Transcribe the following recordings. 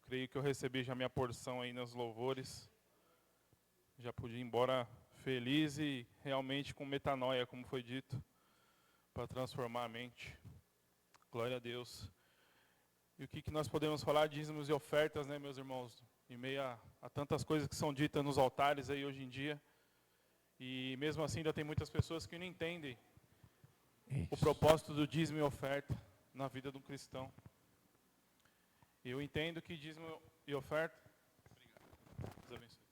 creio que eu recebi já minha porção aí nos louvores. Já pude ir embora feliz e realmente com metanoia, como foi dito, para transformar a mente. Glória a Deus. E o que nós podemos falar? Dízimos e ofertas, né, meus irmãos? Em meio a tantas coisas que são ditas nos altares aí hoje em dia. E mesmo assim ainda tem muitas pessoas que não entendem o propósito do dízimo e oferta na vida de um cristão. Eu entendo que dízimo e oferta... Deus abençoe.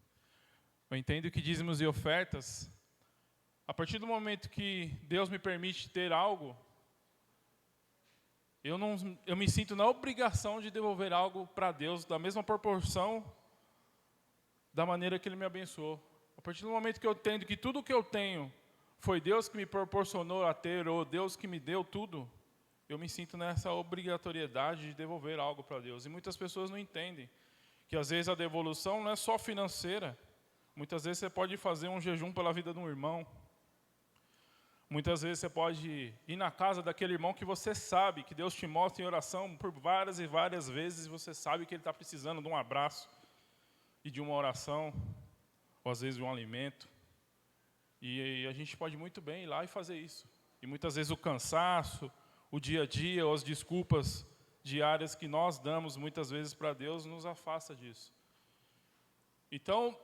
Eu entendo que dízimos e ofertas, a partir do momento que Deus me permite ter algo, eu me sinto na obrigação de devolver algo para Deus da mesma proporção da maneira que Ele me abençoou. A partir do momento que eu entendo que tudo que eu tenho foi Deus que me proporcionou a ter, ou Deus que me deu tudo, eu me sinto nessa obrigatoriedade de devolver algo para Deus. E muitas pessoas não entendem que às vezes a devolução não é só financeira. Muitas vezes você pode fazer um jejum pela vida de um irmão. Muitas vezes você pode ir na casa daquele irmão que você sabe, que Deus te mostra em oração por várias e várias vezes, e você sabe que ele está precisando de um abraço e de uma oração, ou às vezes de um alimento. E a gente pode muito bem ir lá e fazer isso. E muitas vezes o cansaço, o dia a dia, ou as desculpas diárias que nós damos muitas vezes para Deus nos afasta disso. Então,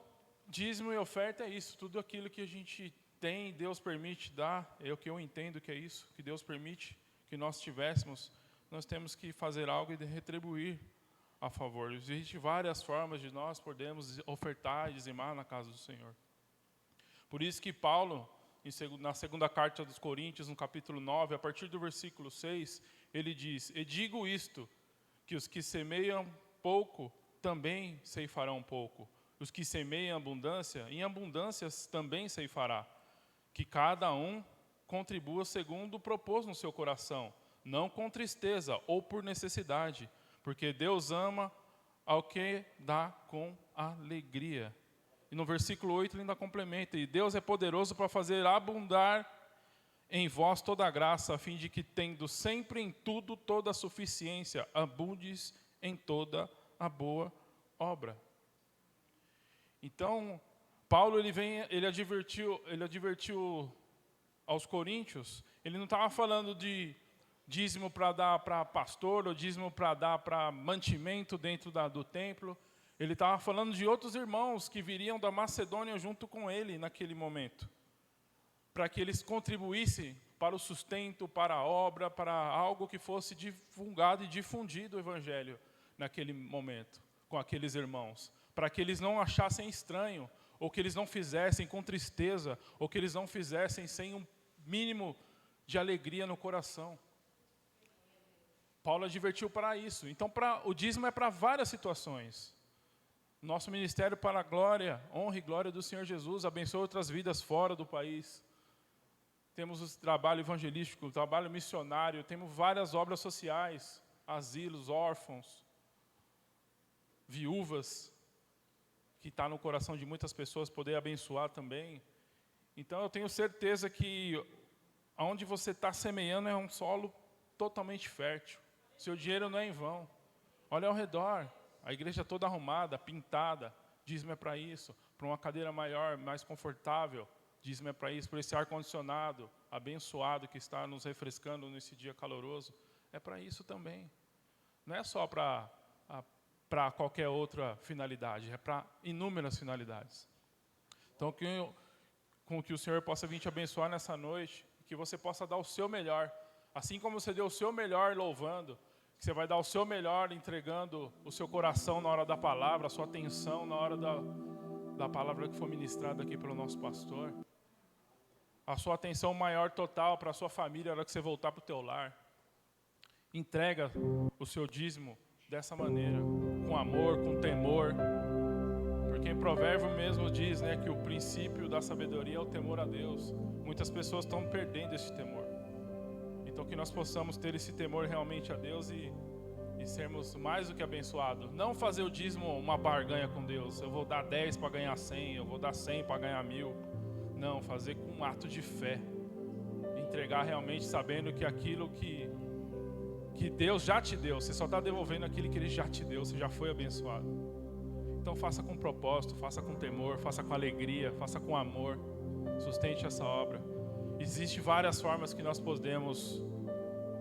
dízimo e oferta é isso, tudo aquilo que a gente tem, Deus permite dar, é o que eu entendo que é isso, que Deus permite que nós tivéssemos, nós temos que fazer algo e retribuir a favor. Existem várias formas de nós podermos ofertar e dizimar na casa do Senhor. Por isso que Paulo, na segunda carta dos Coríntios, no capítulo 9, a partir do versículo 6, ele diz: "E digo isto, que os que semeiam pouco também ceifarão pouco. Os que semeiam abundância, em abundâncias também ceifará. Que cada um contribua segundo o propôs no seu coração, não com tristeza ou por necessidade, porque Deus ama ao que dá com alegria." E no versículo 8 ele ainda complementa: "E Deus é poderoso para fazer abundar em vós toda a graça, a fim de que, tendo sempre em tudo toda a suficiência, abundes em toda a boa obra." Então, Paulo ele advertiu aos coríntios, ele não estava falando de dízimo para dar para pastor, ou dízimo para dar para mantimento dentro do templo. Ele estava falando de outros irmãos que viriam da Macedônia junto com ele naquele momento, para que eles contribuíssem para o sustento, para a obra, para algo que fosse divulgado e difundido o Evangelho naquele momento, com aqueles irmãos, para que eles não achassem estranho, ou que eles não fizessem com tristeza, ou que eles não fizessem sem um mínimo de alegria no coração. Paulo advertiu para isso. Então, o dízimo é para várias situações. Nosso ministério para a glória, honra e glória do Senhor Jesus, abençoa outras vidas fora do país. Temos o trabalho evangelístico, o trabalho missionário, temos várias obras sociais, asilos, órfãos, viúvas, que está no coração de muitas pessoas, poder abençoar também. Então eu tenho certeza que onde você está semeando é um solo totalmente fértil. Seu dinheiro não é em vão. Olha ao redor, a igreja toda arrumada, pintada, dízimo é para isso. Para uma cadeira maior, mais confortável, dízimo é para isso. Para esse ar-condicionado abençoado que está nos refrescando nesse dia caloroso, é para isso também. Não é só para qualquer outra finalidade, é para inúmeras finalidades. Então, com que o Senhor possa vir te abençoar nessa noite, que você possa dar o seu melhor, assim como você deu o seu melhor louvando, que você vai dar o seu melhor entregando o seu coração na hora da palavra, a sua atenção na hora da palavra que foi ministrada aqui pelo nosso pastor, a sua atenção maior total para a sua família na hora que você voltar para o teu lar. Entrega o seu dízimo dessa maneira, com amor, com temor, porque em Provérbio mesmo diz, né, que o princípio da sabedoria é o temor a Deus. Muitas pessoas estão perdendo esse temor. Então que nós possamos ter esse temor realmente a Deus e sermos mais do que abençoados. Não fazer o dízimo uma barganha com Deus. Eu vou dar 10 para ganhar 100, eu vou dar 100 para ganhar 1000. Não, fazer com um ato de fé. Entregar realmente sabendo que aquilo que que Deus já te deu. Você só está devolvendo aquilo que Ele já te deu. Você já foi abençoado. Então faça com propósito, faça com temor, faça com alegria, faça com amor. Sustente essa obra. Existem várias formas que nós podemos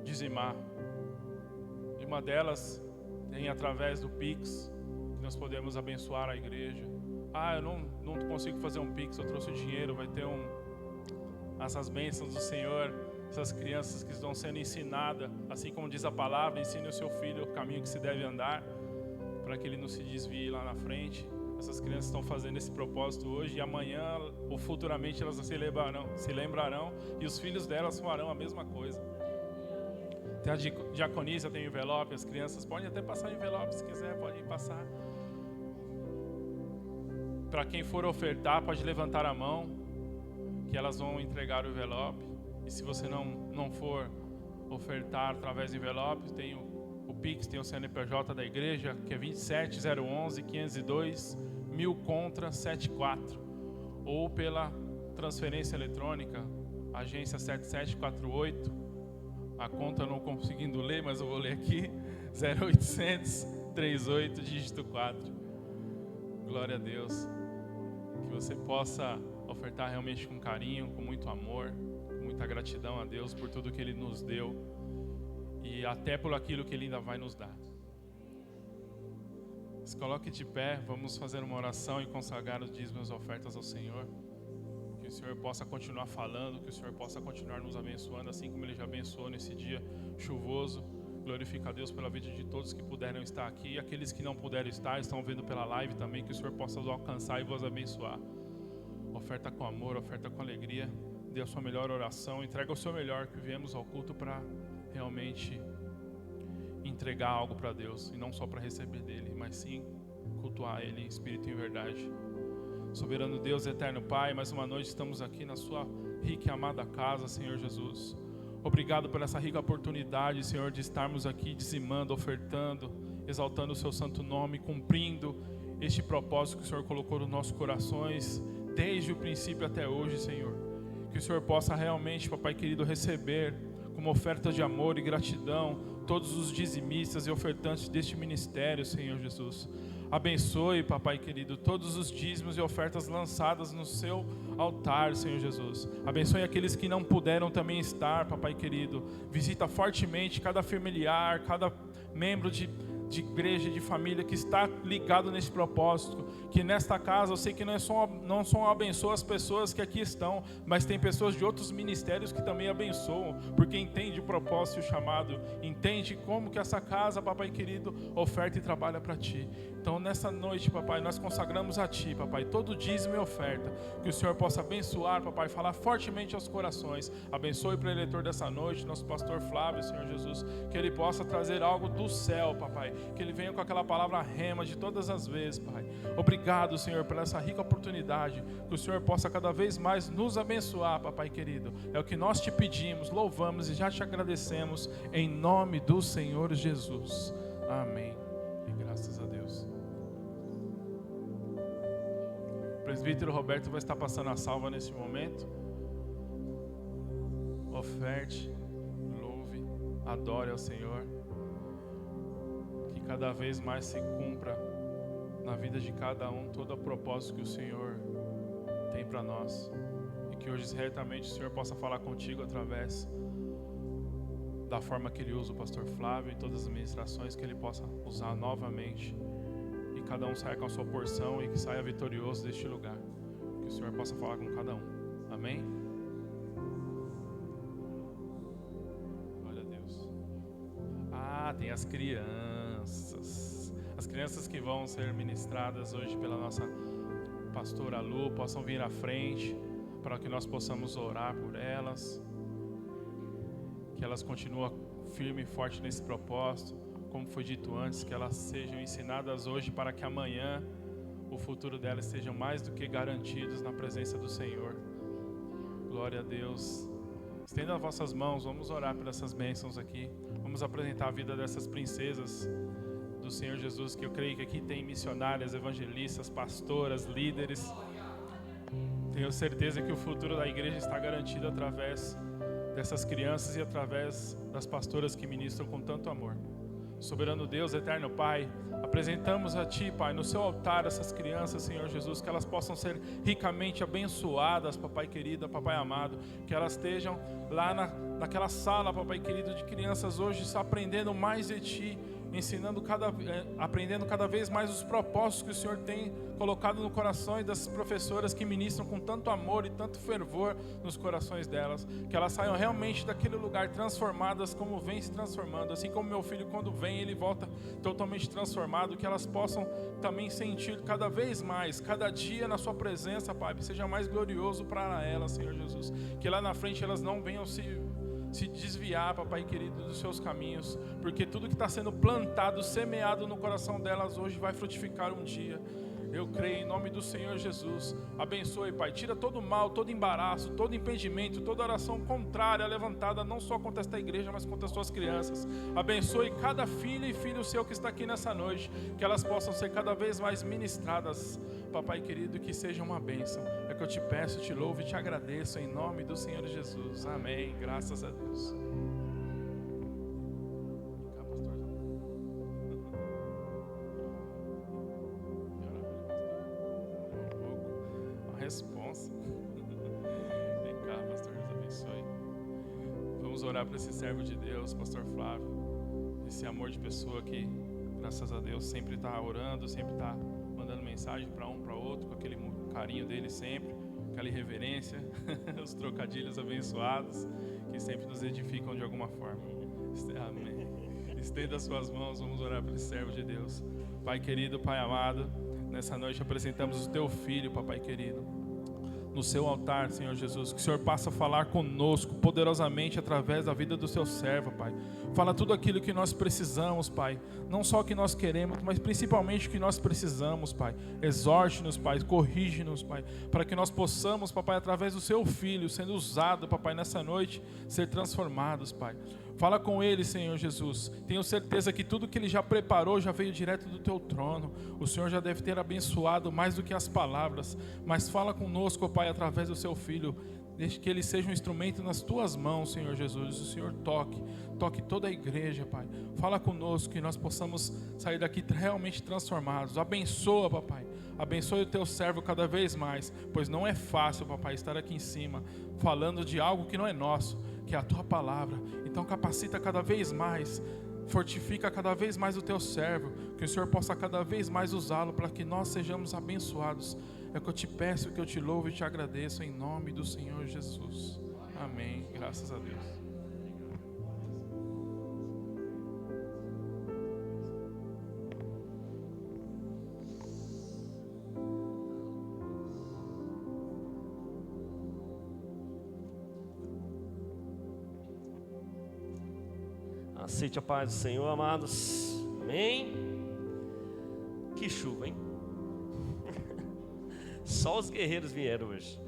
dizimar. E uma delas é através do Pix, que nós podemos abençoar a igreja. Eu não consigo fazer um Pix, eu trouxe o dinheiro, vai ter essas bênçãos do Senhor, essas crianças que estão sendo ensinadas, assim como diz a palavra, ensine o seu filho o caminho que se deve andar, para que ele não se desvie lá na frente. Essas crianças estão fazendo esse propósito hoje, e amanhã ou futuramente elas se lembrarão, e os filhos delas farão a mesma coisa. Tem a diaconisa, tem o envelope, as crianças podem até passar envelope, se quiser, podem passar. Para quem for ofertar, pode levantar a mão, que elas vão entregar o envelope. E se você não for ofertar através do envelope, tem o Pix, tem o CNPJ da igreja, que é 27011-502-1000 contra 74. Ou pela transferência eletrônica, agência 7748, a conta eu não conseguindo ler, mas eu vou ler aqui, 0800-38, dígito 4. Glória a Deus. Que você possa ofertar realmente com carinho, com muito amor, com muita gratidão a Deus por tudo que Ele nos deu e até por aquilo que Ele ainda vai nos dar. Se coloque de pé, vamos fazer uma oração e consagrar os dízimos e ofertas ao Senhor. Que o Senhor possa continuar falando, que o Senhor possa continuar nos abençoando, assim como Ele já abençoou nesse dia chuvoso. Glorifica a Deus pela vida de todos que puderam estar aqui, e aqueles que não puderam estar, estão vendo pela live também, que o Senhor possa os alcançar e vos abençoar. Oferta com amor, oferta com alegria, dê a sua melhor oração, entrega o seu melhor, que viemos ao culto para realmente entregar algo para Deus, e não só para receber dele, mas sim cultuar Ele em espírito e em verdade. Soberano Deus, eterno Pai, mais uma noite estamos aqui na sua rica e amada casa, Senhor Jesus. Obrigado por essa rica oportunidade, Senhor, de estarmos aqui dizimando, ofertando, exaltando o seu santo nome, cumprindo este propósito que o Senhor colocou nos nossos corações, desde o princípio até hoje, Senhor. Que o Senhor possa realmente, Papai querido, receber como oferta de amor e gratidão todos os dizimistas e ofertantes deste ministério, Senhor Jesus. Abençoe, Papai querido, todos os dízimos e ofertas lançadas no seu altar, Senhor Jesus. Abençoe aqueles que não puderam também estar, Papai querido. Visita fortemente cada familiar, cada membro de igreja, de família que está ligado nesse propósito. Que nesta casa, eu sei que não só abençoa as pessoas que aqui estão, mas tem pessoas de outros ministérios que também abençoam, porque entende o propósito e o chamado, entende como que essa casa, Papai querido, oferta e trabalha para Ti. Então nessa noite, Papai, nós consagramos a Ti, Papai, todo dízimo e oferta, que o Senhor possa abençoar, Papai, falar fortemente aos corações. Abençoe para o eleitor dessa noite, nosso pastor Flávio, Senhor Jesus, que ele possa trazer algo do céu, Papai, que ele venha com aquela palavra rema de todas as vezes, Pai. Obrigado, Senhor, por essa rica oportunidade, que o Senhor possa cada vez mais nos abençoar, Papai querido. É o que nós te pedimos, louvamos e já te agradecemos, em nome do Senhor Jesus. Amém. E graças a Deus. O presbítero Roberto vai estar passando a salva nesse momento. Oferte, louve, adore ao Senhor. Que cada vez mais se cumpra na vida de cada um todo o propósito que o Senhor tem para nós. E que hoje certamente o Senhor possa falar contigo através da forma que Ele usa o pastor Flávio e todas as ministrações, que Ele possa usar novamente. E cada um saia com a sua porção e que saia vitorioso deste lugar. Que o Senhor possa falar com cada um. Amém? Glória a Deus. Tem as crianças. As crianças que vão ser ministradas hoje pela nossa pastora Lu, possam vir à frente para que nós possamos orar por elas. Que elas continuem firme e forte nesse propósito. Como foi dito antes, que elas sejam ensinadas hoje para que amanhã o futuro delas seja mais do que garantidos na presença do Senhor. Glória a Deus. Estenda as vossas mãos, vamos orar por essas bênçãos aqui. Vamos apresentar a vida dessas princesas do Senhor Jesus, que eu creio que aqui tem missionárias, evangelistas, pastoras, líderes. Tenho certeza que o futuro da igreja está garantido através dessas crianças e através das pastoras que ministram com tanto amor. Soberano Deus, eterno Pai, apresentamos a Ti, Pai, no seu altar essas crianças, Senhor Jesus, que elas possam ser ricamente abençoadas, Papai querido, Papai amado, que elas estejam lá naquela sala, Papai querido, de crianças hoje, só aprendendo mais de Ti, aprendendo cada vez mais os propósitos que o Senhor tem colocado no coração das professoras que ministram com tanto amor e tanto fervor nos corações delas, que elas saiam realmente daquele lugar transformadas como vem se transformando, assim como meu filho quando vem ele volta totalmente transformado, que elas possam também sentir cada vez mais, cada dia na sua presença, Pai, que seja mais glorioso para elas, Senhor Jesus, que lá na frente elas não venham se desviar, Papai querido, dos seus caminhos, porque tudo que está sendo plantado, semeado no coração delas hoje vai frutificar um dia. Eu creio em nome do Senhor Jesus. Abençoe, Pai, tira todo mal, todo embaraço, todo impedimento, toda oração contrária levantada não só contra esta igreja, mas contra as suas crianças. Abençoe cada filha e filho seu que está aqui nessa noite, que elas possam ser cada vez mais ministradas, Papai querido, que seja uma bênção. É que eu te peço, te louvo e te agradeço em nome do Senhor Jesus. Amém. Graças a Deus. Responsa. Vem cá, pastor, Deus abençoe. Vamos orar para esse servo de Deus, pastor Flávio, esse amor de pessoa que, graças a Deus, sempre está orando, sempre está mandando mensagem para um, para outro, com aquele carinho dele sempre, aquela irreverência, os trocadilhos abençoados que sempre nos edificam de alguma forma. Amém. Estenda as suas mãos, vamos orar para esse servo de Deus. Pai querido, Pai amado, nessa noite apresentamos o Teu Filho, Papai querido, no Seu altar, Senhor Jesus. Que o Senhor passe a falar conosco poderosamente através da vida do Seu servo, Pai. Fala tudo aquilo que nós precisamos, Pai. Não só o que nós queremos, mas principalmente o que nós precisamos, Pai. Exorte-nos, Pai. Corrige-nos, Pai. Para que nós possamos, Papai, através do Seu Filho, sendo usado, Papai, nessa noite, ser transformados, Pai. Fala com ele, Senhor Jesus. Tenho certeza que tudo que ele já preparou já veio direto do teu trono. O Senhor já deve ter abençoado mais do que as palavras. Mas fala conosco, Pai, através do seu Filho. Deixe que ele seja um instrumento nas tuas mãos, Senhor Jesus. O Senhor toque toda a igreja, Pai. Fala conosco, que nós possamos sair daqui realmente transformados. Abençoa, Papai. Abençoe o teu servo cada vez mais, pois não é fácil, Papai, estar aqui em cima falando de algo que não é nosso, que é a tua palavra. Então capacita cada vez mais, fortifica cada vez mais o teu servo, que o Senhor possa cada vez mais usá-lo para que nós sejamos abençoados. É o que eu te peço, que eu te louvo e te agradeço em nome do Senhor Jesus. Amém. Graças a Deus. Aceite a paz do Senhor, amados. Amém. Que chuva, hein? Só os guerreiros vieram hoje.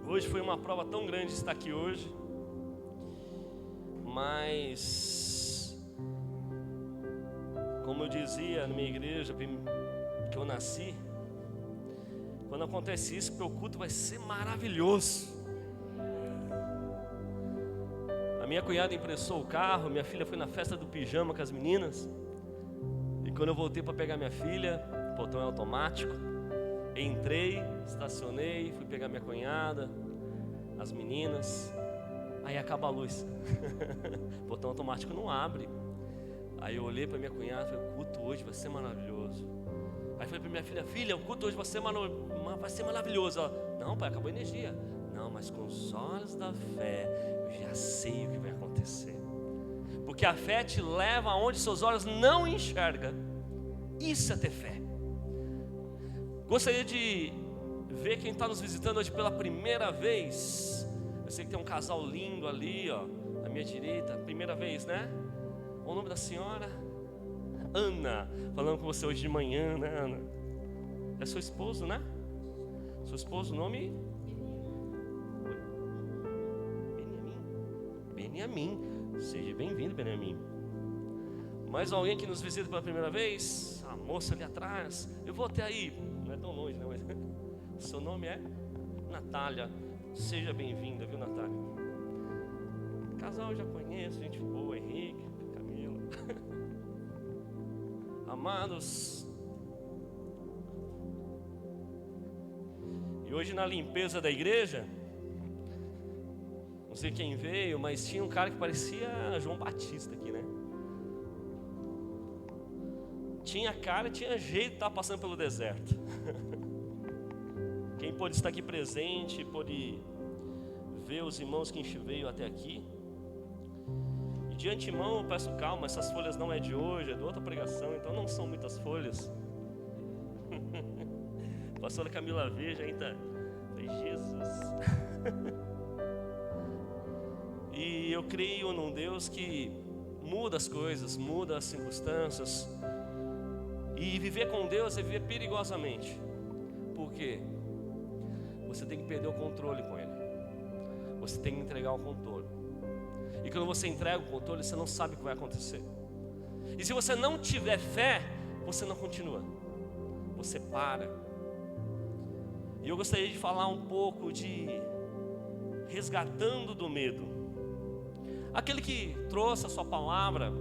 Hoje foi uma prova tão grande estar aqui hoje. Mas, como eu dizia na minha igreja que eu nasci, quando acontece isso, o culto vai ser maravilhoso. A minha cunhada emprestou o carro, minha filha foi na festa do pijama com as meninas. E quando eu voltei para pegar minha filha, o portão é automático. Entrei, estacionei, fui pegar minha cunhada, as meninas. Aí acaba a luz. O portão automático não abre. Aí eu olhei para minha cunhada e falei: o culto hoje vai ser maravilhoso. Aí falei para minha filha: filha, o culto hoje vai ser maravilhoso. Ela: não, pai, acabou a energia. Não, mas com os olhos da fé eu já sei o que vai acontecer. Porque a fé te leva aonde seus olhos não enxergam. Isso é ter fé. Gostaria de ver quem está nos visitando hoje pela primeira vez. Eu sei que tem um casal lindo ali, ó, à minha direita. Primeira vez, né? O nome da senhora? Ana. Falando com você hoje de manhã, né, Ana? É seu esposo, né? Seu esposo, o nome? Benjamin. Seja bem-vindo, Benjamin. Mais alguém que nos visita pela primeira vez? A moça ali atrás. Eu vou até aí. Não é tão longe, né? Mas... seu nome é Natália. Seja bem-vinda, viu, Natália? Casal eu já conheço, gente boa, Henrique, Camila. Amados, e hoje na limpeza da igreja, não sei quem veio, mas tinha um cara que parecia João Batista aqui, né? Tinha cara, tinha jeito de estar passando pelo deserto. Quem pôde estar aqui presente, pôde ver os irmãos que veio até aqui. E de antemão eu peço calma, essas folhas não é de hoje, é de outra pregação, então não são muitas folhas. A pastora Camila veja ainda, Jesus. E eu creio num Deus que muda as coisas, muda as circunstâncias. E viver com Deus é viver perigosamente. Por quê? Você tem que perder o controle com Ele. Você tem que entregar o controle. E quando você entrega o controle, você não sabe o que vai acontecer. E se você não tiver fé, você não continua. Você para. E eu gostaria de falar um pouco de resgatando do medo. Aquele que trouxe a sua palavra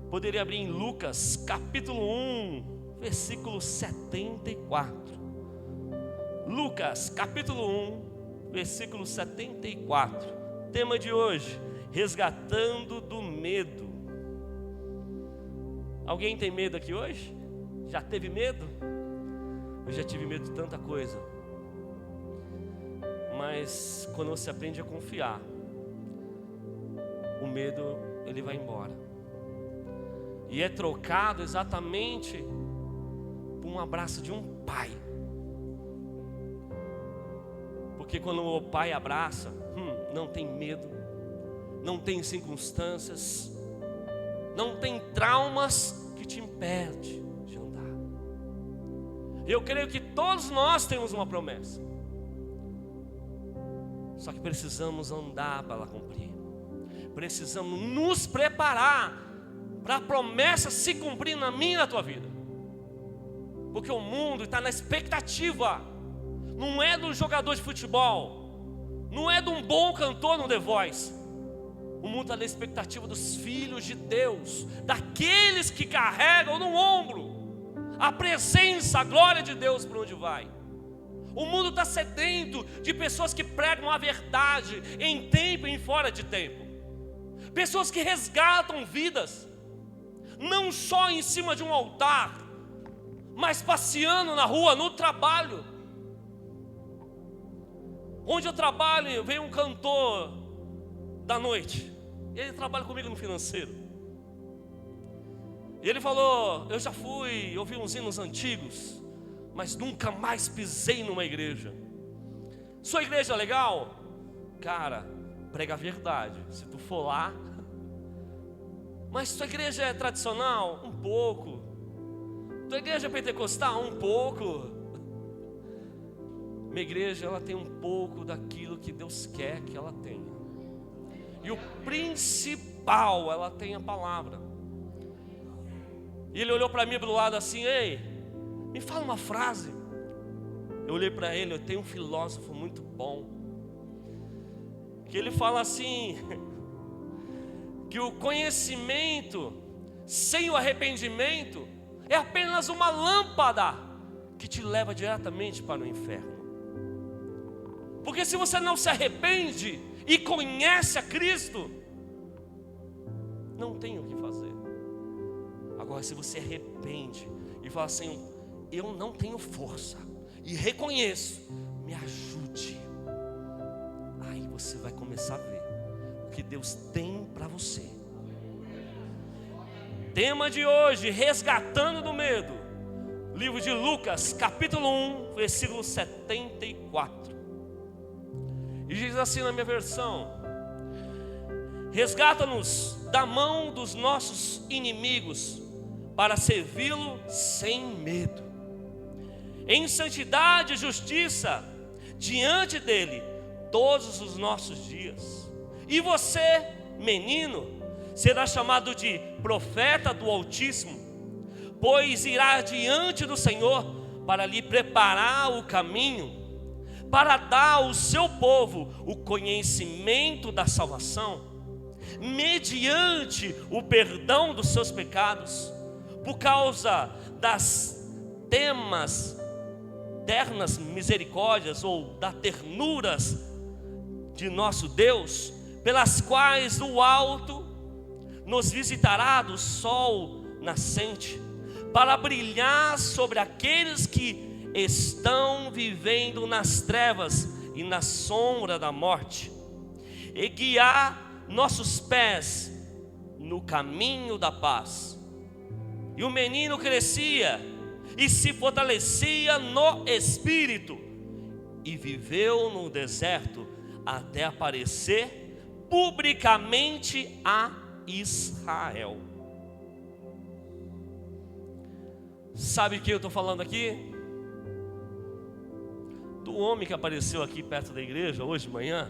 poderia abrir em Lucas capítulo 1, versículo 74. Lucas capítulo 1, versículo 74. Tema de hoje: resgatando do medo. Alguém tem medo aqui hoje? Já teve medo? Eu já tive medo de tanta coisa. Mas quando você aprende a confiar, o medo ele vai embora. E é trocado exatamente por um abraço de um pai. Porque quando o pai abraça, não tem medo, não tem circunstâncias, não tem traumas que te impedem de andar. Eu creio que todos nós temos uma promessa. Só que precisamos andar para ela cumprir. Precisamos nos preparar para a promessa se cumprir na minha e na tua vida. Porque o mundo está na expectativa. Não é do jogador de futebol, não é de um bom cantor no The Voice. O mundo está na expectativa dos filhos de Deus, daqueles que carregam no ombro a presença, a glória de Deus por onde vai. O mundo está sedento de pessoas que pregam a verdade em tempo e em fora de tempo. Pessoas que resgatam vidas, não só em cima de um altar, mas passeando na rua, no trabalho. Onde eu trabalho, vem um cantor da noite. Ele trabalha comigo no financeiro. E ele falou: eu já fui, ouvi uns hinos antigos, mas nunca mais pisei numa igreja. Sua igreja é legal? Cara, prega a verdade. Se tu for lá. Mas sua igreja é tradicional? Um pouco. Tua igreja é pentecostal? Um pouco. Minha igreja, ela tem um pouco daquilo que Deus quer que ela tenha. E o principal, ela tem a palavra. E ele olhou para mim do lado assim: ei, me fala uma frase. Eu olhei para ele: eu tenho um filósofo muito bom, que ele fala assim, que o conhecimento sem o arrependimento é apenas uma lâmpada que te leva diretamente para o inferno. Porque se você não se arrepende e conhece a Cristo, não tem o que fazer. Agora, se você arrepende e fala assim: eu não tenho força, e reconheço, me ajude, aí você vai começar a ver o que Deus tem para você. Tema de hoje: resgatando do medo. Livro de Lucas, capítulo 1, versículo 74. E diz assim na minha versão: resgata-nos da mão dos nossos inimigos, para servi-lo sem medo, em santidade e justiça, diante dele todos os nossos dias. E você, menino, será chamado de profeta do Altíssimo, pois irá diante do Senhor para lhe preparar o caminho, para dar ao seu povo o conhecimento da salvação, mediante o perdão dos seus pecados, por causa das ternas misericórdias, ou das ternuras de nosso Deus, pelas quais do alto nos visitará do sol nascente, para brilhar sobre aqueles que estão vivendo nas trevas e na sombra da morte, e guiar nossos pés no caminho da paz. E o menino crescia e se fortalecia no espírito, e viveu no deserto até aparecer publicamente a Israel. Sabe o que eu estou falando aqui? Do homem que apareceu aqui perto da igreja hoje de manhã.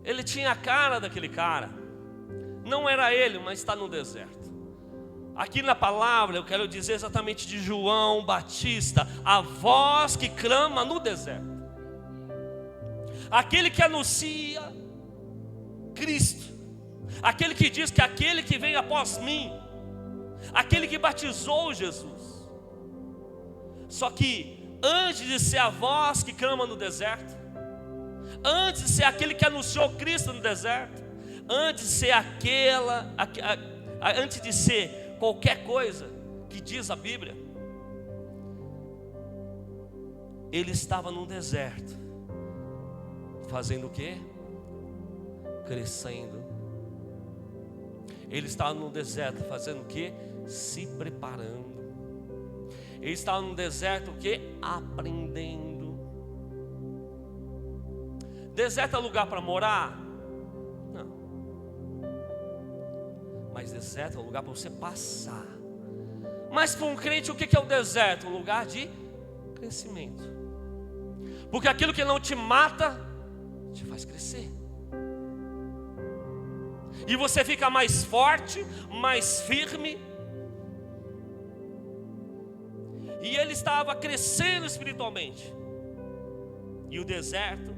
Ele tinha a cara daquele cara. Não era ele, mas está no deserto. Aqui na palavra eu quero dizer exatamente de João Batista, a voz que clama no deserto. Aquele que anuncia Cristo. Aquele que diz que aquele que vem após mim, aquele que batizou Jesus. Só que antes de ser a voz que clama no deserto, antes de ser aquele que anunciou Cristo no deserto, antes de ser antes de ser qualquer coisa que diz a Bíblia, ele estava no deserto, fazendo o quê? Crescendo. Ele estava no deserto fazendo o quê? Se preparando. Ele estava no deserto o quê? Aprendendo. Deserto é lugar para morar? Não. Mas deserto é um lugar para você passar. Mas para um crente o que é o deserto? Um lugar de crescimento. Porque aquilo que não te mata te faz crescer. E você fica mais forte, mais firme. E ele estava crescendo espiritualmente. E o deserto.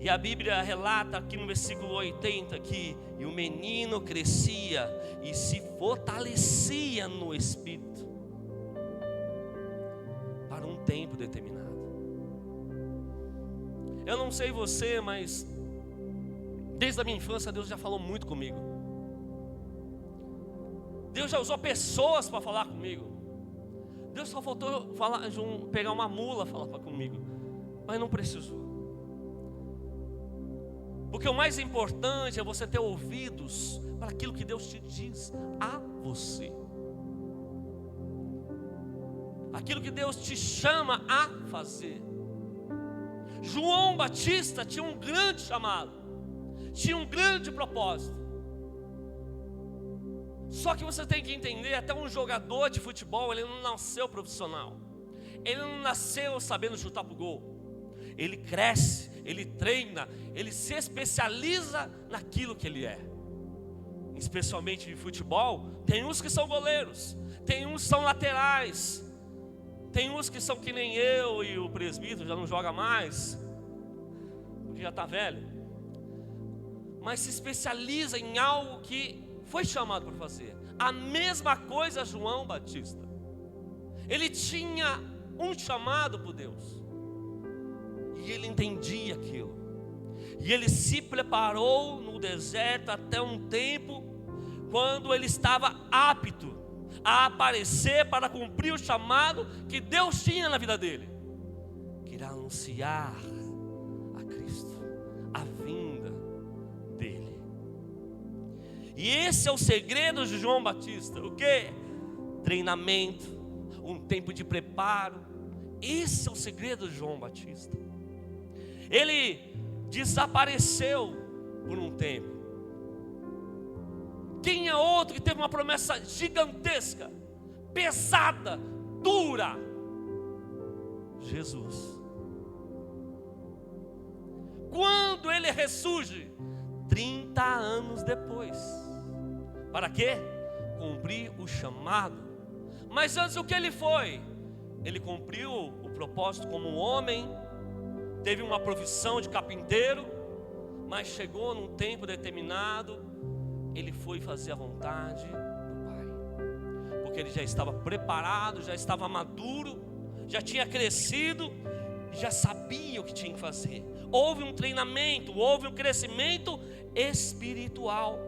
E a Bíblia relata aqui no versículo 80 que e o menino crescia e se fortalecia no espírito para um tempo determinado. Eu não sei você, mas desde a minha infância Deus já falou muito comigo. Deus já usou pessoas para falar comigo. Deus só faltou pegar uma mula e falar comigo, mas não precisou. Porque o mais importante é você ter ouvidos para aquilo que Deus te diz a você. Aquilo que Deus te chama a fazer. João Batista tinha um grande chamado, tinha um grande propósito. Só que você tem que entender, até um jogador de futebol, ele não nasceu profissional. Ele não nasceu sabendo chutar pro gol. Ele cresce, ele treina, ele se especializa naquilo que ele é. Especialmente de futebol, tem uns que são goleiros, tem uns que são laterais, tem uns que são que nem eu e o presbítero, já não joga mais, porque já está velho. Mas se especializa em algo que foi chamado para fazer. A mesma coisa João Batista. Ele tinha um chamado por Deus. E ele entendia aquilo. E ele se preparou no deserto até um tempo, quando ele estava apto a aparecer para cumprir o chamado que Deus tinha na vida dele, que era anunciar a Cristo, a vinda dele. E esse é o segredo de João Batista. O que? Treinamento, um tempo de preparo. Esse é o segredo de João Batista. Ele desapareceu por um tempo. Quem é outro que teve uma promessa gigantesca, pesada, dura? Jesus. Quando ele ressurge? 30 anos depois. Para quê? Cumprir o chamado. Mas antes o que ele foi? ele cumpriu o propósito como um homem, teve uma profissão de carpinteiro, mas chegou num tempo determinado, ele foi fazer a vontade do Pai, porque ele já estava preparado, já estava maduro, já tinha crescido, já sabia o que tinha que fazer. Houve um treinamento, houve um crescimento espiritual.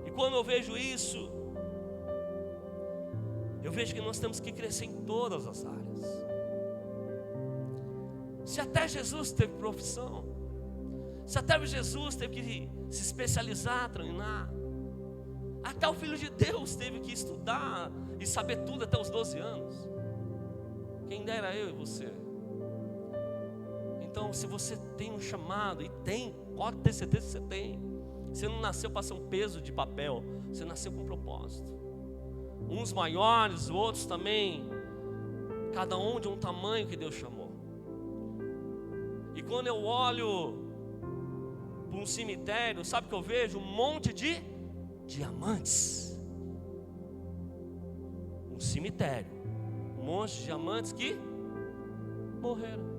E quando eu vejo isso, eu vejo que nós temos que crescer em todas as áreas. Se até Jesus teve profissão, se até Jesus teve que se especializar, treinar, até o Filho de Deus teve que estudar e saber tudo até os 12 anos. Quem dera eu e você. Então, se você tem um chamado, e tem, pode ter certeza que você tem. Você não nasceu para ser um peso de papel, você nasceu com um propósito. Uns maiores, outros também, cada um de um tamanho que Deus chamou. E quando eu olho para um cemitério, sabe o que eu vejo? Um monte de diamantes. Um cemitério, um monte de diamantes que morreram.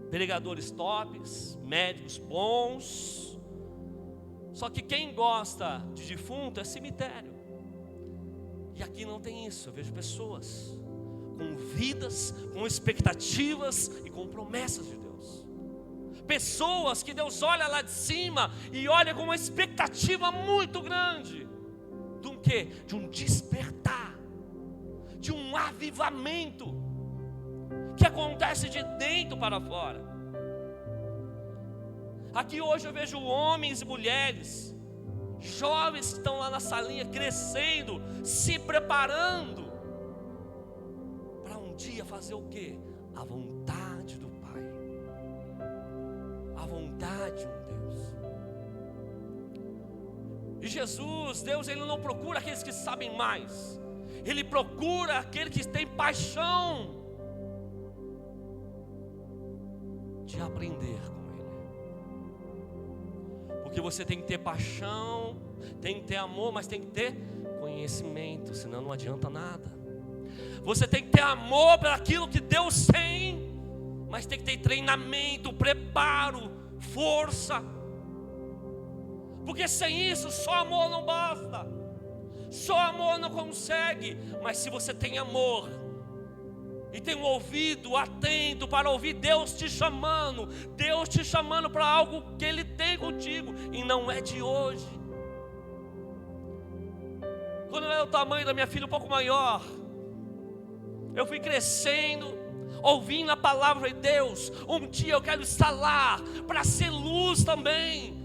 Pregadores tops, médicos bons. Só que quem gosta de defunto é cemitério. E aqui não tem isso. Eu vejo pessoas com vidas, com expectativas e com promessas de Deus. Pessoas que Deus olha lá de cima e olha com uma expectativa muito grande. De um quê? De um despertar, de um avivamento que acontece de dentro para fora. Aqui hoje eu vejo homens e mulheres, jovens que estão lá na salinha crescendo, se preparando para um dia fazer o quê? A vontade do Pai, a vontade de um Deus. E Jesus, Deus, Ele não procura aqueles que sabem mais, Ele procura aquele que tem paixão de aprender com Ele. Porque você tem que ter paixão, tem que ter amor, mas tem que ter conhecimento, senão não adianta nada. Você tem que ter amor por aquilo que Deus tem, mas tem que ter treinamento, preparo, força. Porque sem isso, só amor não basta, só amor não consegue. Mas se você tem amor e tem um ouvido atento para ouvir Deus te chamando para algo que Ele tem contigo, e não é de hoje. Quando eu era o tamanho da minha filha um pouco maior, eu fui crescendo, ouvindo a palavra de Deus. Um dia eu quero estar lá, para ser luz também,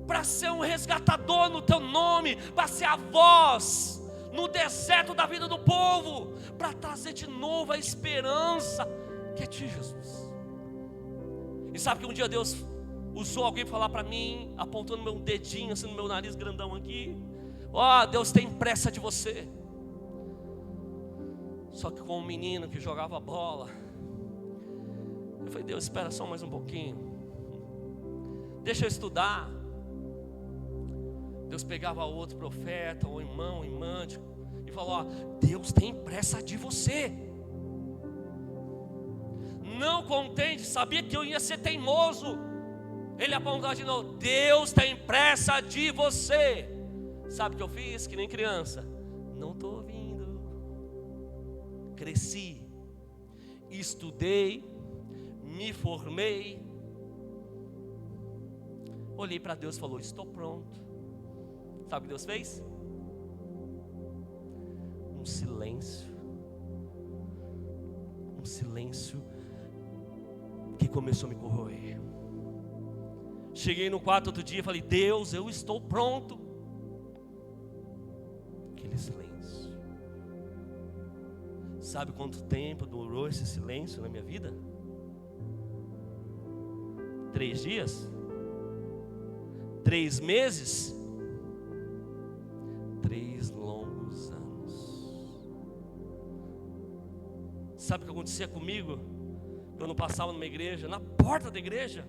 para ser um resgatador no teu nome, para ser a voz no deserto da vida do povo, para trazer de novo a esperança que é de Jesus. E sabe que um dia Deus usou alguém para falar para mim, apontando meu dedinho assim no meu nariz grandão aqui: ó, Deus tem pressa de você. Só que com um menino que jogava bola, eu falei: Deus, espera só mais um pouquinho, deixa eu estudar. Deus pegava outro profeta, ou irmão, irmã, e falou: ó, Deus tem pressa de você. Não contente, sabia que eu ia ser teimoso, ele apontava de novo: Deus tem pressa de você. Sabe o que eu fiz? Que nem criança: não estou ouvindo. Cresci, estudei, me formei, olhei para Deus e falou: estou pronto. Sabe o que Deus fez? Um silêncio que começou a me corroer. Cheguei no quarto outro dia e falei: Deus, eu estou pronto. Aquele silêncio. Sabe quanto tempo durou esse silêncio na minha vida? 3 dias? 3 meses? 3 longos anos. Sabe o que acontecia comigo? Quando eu passava numa igreja, na porta da igreja,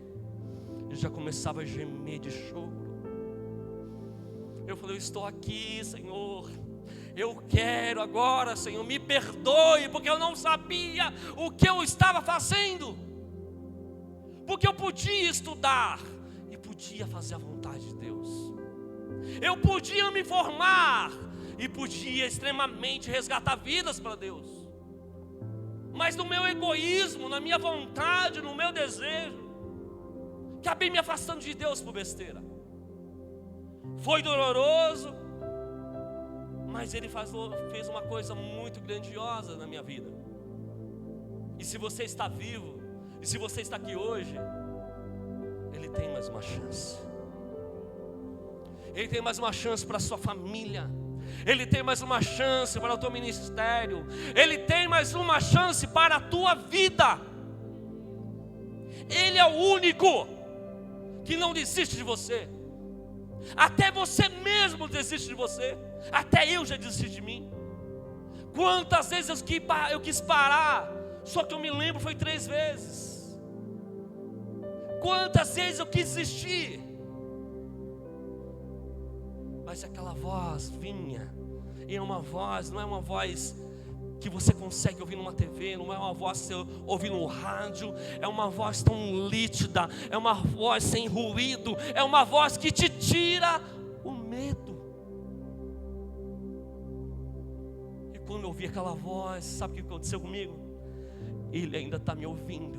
eu já começava a gemer de choro. Eu falei: eu estou aqui, Senhor. Eu quero agora, Senhor, me perdoe, porque eu não sabia o que eu estava fazendo. Porque eu podia estudar e podia fazer a vontade de Deus. Eu podia me formar e podia extremamente resgatar vidas para Deus. Mas no meu egoísmo, na minha vontade, no meu desejo, acabei me afastando de Deus por besteira. Foi doloroso, mas Ele fez uma coisa muito grandiosa na minha vida. E se você está vivo, e se você está aqui hoje, Ele tem mais uma chance. Ele tem mais uma chance para a sua família. Ele tem mais uma chance para o teu ministério. Ele tem mais uma chance para a tua vida. Ele é o único que não desiste de você. Até você mesmo desiste de você. Até eu já desisti de mim. Quantas vezes eu quis parar, só que eu me lembro foi 3 vezes. Quantas vezes eu quis desistir, mas aquela voz vinha. E é uma voz, não é uma voz que você consegue ouvir numa TV, não é uma voz que você ouve no rádio, é uma voz tão nítida, é uma voz sem ruído, é uma voz que te tira o medo. E quando eu ouvi aquela voz, sabe o que aconteceu comigo? Ele ainda está me ouvindo.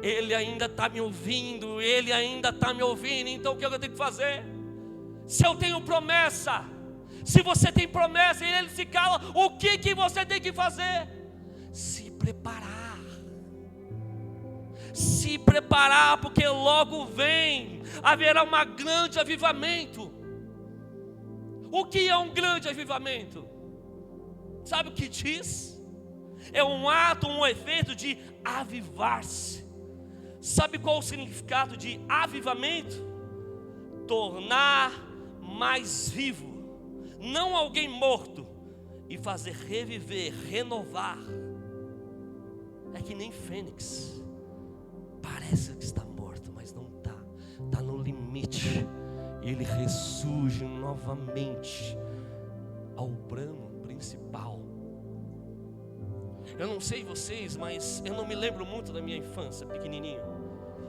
Ele ainda está me ouvindo, Ele ainda está me ouvindo. Então o que eu tenho que fazer? Se eu tenho promessa, se você tem promessa e Ele se cala, o que você tem que fazer? Se preparar. Se preparar, porque logo vem, haverá um grande avivamento. O que é um grande avivamento? Sabe o que diz? É um ato, um efeito de avivar-se. Sabe qual o significado de avivamento? Tornar mais vivo, não alguém morto, e fazer reviver, renovar. É que nem fênix, parece que está morto, mas não está, está no limite, e ele ressurge novamente ao plano principal. Eu não sei vocês, mas eu não me lembro muito da minha infância, pequenininho.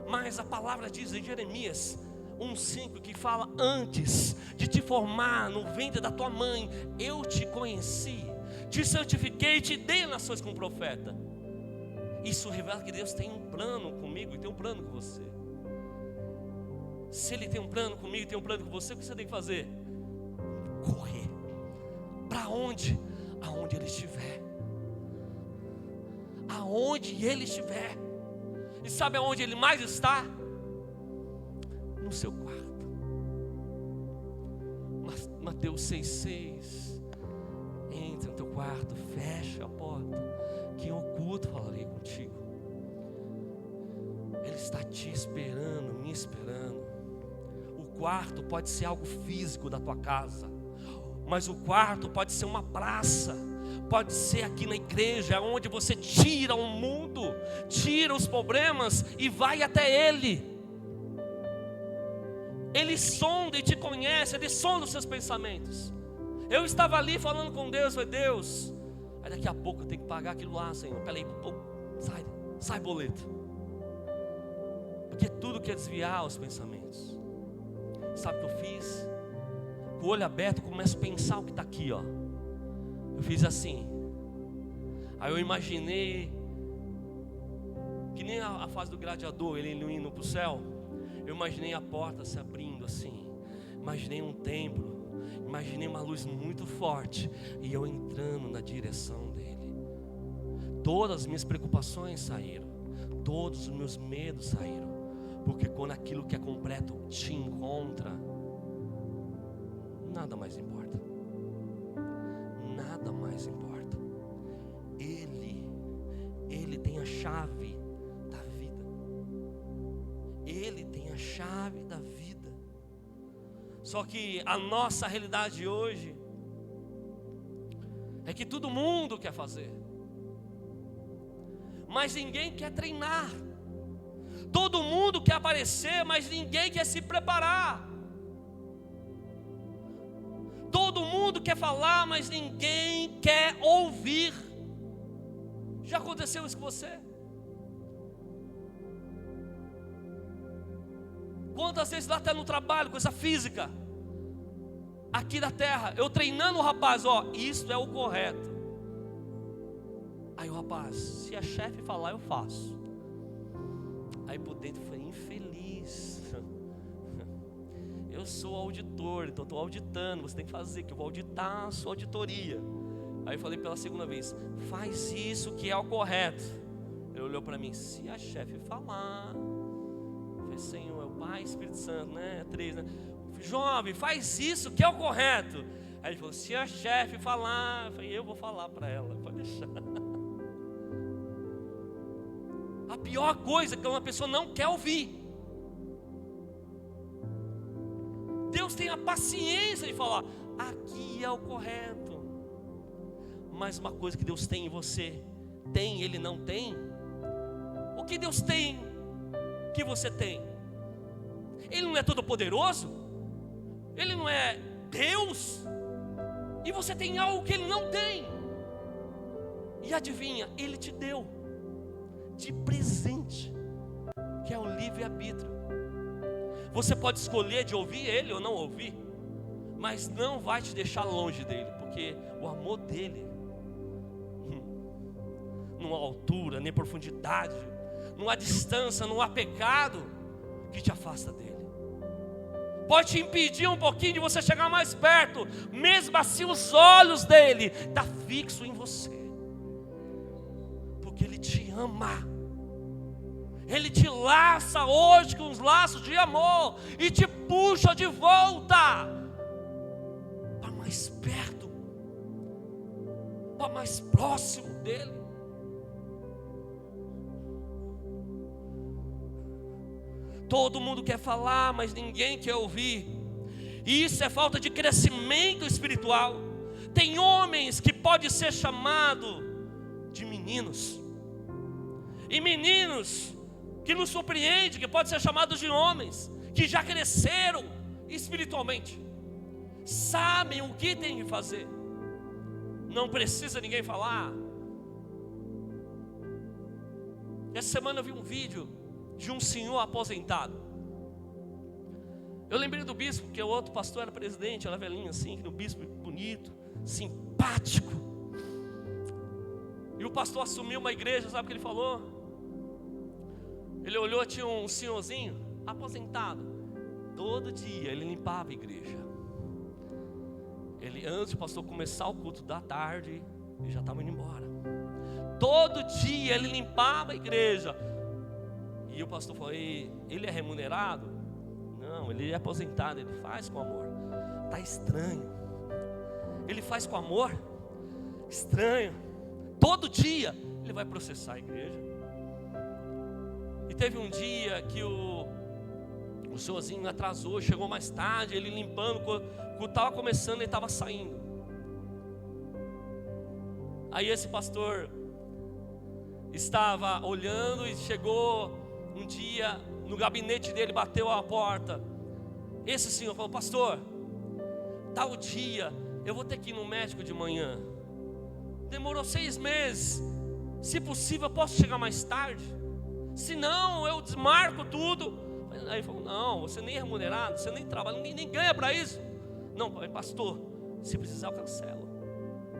Mas a palavra diz em Jeremias 1:5 que fala: antes de te formar no ventre da tua mãe, eu te conheci, te santifiquei e te dei nações como profeta. Isso revela que Deus tem um plano comigo e tem um plano com você. Se Ele tem um plano comigo e tem um plano com você, o que você tem que fazer? Correr. Para onde? Aonde Ele estiver. Aonde Ele estiver. E sabe aonde Ele mais está? No seu quarto. Mateus 6,6. Entra no teu quarto, fecha a porta, que em oculto falarei contigo. Ele está te esperando, me esperando. O quarto pode ser algo físico da tua casa, mas o quarto pode ser uma praça, pode ser aqui na igreja, onde você tira o mundo, tira os problemas e vai até Ele. Ele sonda e te conhece, Ele sonda os seus pensamentos. Eu estava ali falando com Deus, falei: Deus, aí daqui a pouco eu tenho que pagar aquilo lá, Senhor. Peraí, sai boleto. Porque tudo quer desviar os pensamentos. Sabe o que eu fiz? Com o olho aberto, eu começo a pensar o que está aqui, ó. Eu fiz assim. Aí eu imaginei, que nem a fase do gladiador, ele indo para o céu. Eu imaginei a porta se abrindo assim. Imaginei um templo. Imaginei uma luz muito forte. E eu entrando na direção dele. Todas as minhas preocupações saíram. Todos os meus medos saíram. Porque quando aquilo que é completo te encontra, nada mais importa. Nada mais importa. Ele tem a chave da vida. Ele tem a chave da vida. Só que a nossa realidade hoje é que todo mundo quer fazer, mas ninguém quer treinar. Todo mundo quer aparecer, mas ninguém quer se preparar. quer falar, mas ninguém quer ouvir. Já aconteceu isso com você? Quantas vezes lá até no trabalho, coisa física, aqui na terra, eu treinando o rapaz, isso é o correto. Aí o rapaz, se a chefe falar, eu faço. Aí por dentro foi infeliz. Eu sou auditor, então estou auditando, você tem que fazer, que eu vou auditar a sua auditoria. Aí eu falei pela segunda vez, faz isso que é o correto. Ele olhou para mim, se a chefe falar, eu falei, Senhor, é o Pai, Espírito Santo, né? 3, né? Jovem, faz isso que é o correto. Aí ele falou, se a chefe falar, eu falei, eu vou falar para ela, pode deixar. A pior coisa é que uma pessoa não quer ouvir. Deus tem a paciência de falar, aqui é o correto. Mas uma coisa que Deus tem em você, tem, Ele não tem. O que Deus tem que você tem? Ele não é todo poderoso? Ele não é Deus? E você tem algo que Ele não tem. E adivinha, Ele te deu de presente, que é o livre-arbítrio. Você pode escolher de ouvir Ele ou não ouvir, mas não vai te deixar longe dEle, porque o amor dEle não há altura, nem profundidade, não há distância, não há pecado que te afasta dEle. Pode te impedir um pouquinho de você chegar mais perto, mesmo assim os olhos dEle estão fixos em você, porque Ele te ama. Ele te laça hoje com os laços de amor e te puxa de volta para mais perto, para mais próximo dele. Todo mundo quer falar, mas ninguém quer ouvir. E isso é falta de crescimento espiritual. Tem homens que podem ser chamados de meninos, e meninos que nos surpreende, que pode ser chamados de homens, que já cresceram espiritualmente, sabem o que tem que fazer, não precisa ninguém falar. Essa semana eu vi um vídeo de um senhor aposentado. Eu lembrei do bispo, porque o outro pastor era presidente, era velhinho assim, o bispo bonito, simpático. E o pastor assumiu uma igreja, sabe o que ele falou? Ele olhou, tinha um senhorzinho aposentado. Todo dia ele limpava a igreja. Antes do pastor começar o culto da tarde, ele já estava indo embora. Todo dia ele limpava a igreja. E o pastor falou, ele é remunerado? Não, ele é aposentado, ele faz com amor. Está estranho. Ele faz com amor? Estranho. Todo dia ele vai processar a igreja. E teve um dia que o senhorzinho atrasou, chegou mais tarde, ele limpando, quando estava começando, ele estava saindo. Aí esse pastor estava olhando e chegou um dia no gabinete dele, bateu a porta. Esse senhor falou, pastor, tal dia eu vou ter que ir no médico de manhã. Demorou 6 meses, se possível eu posso chegar mais tarde? Se não, eu desmarco tudo. Aí ele falou, não, você nem é remunerado, você nem trabalha, nem ganha para isso. Não, pastor, se precisar eu cancelo.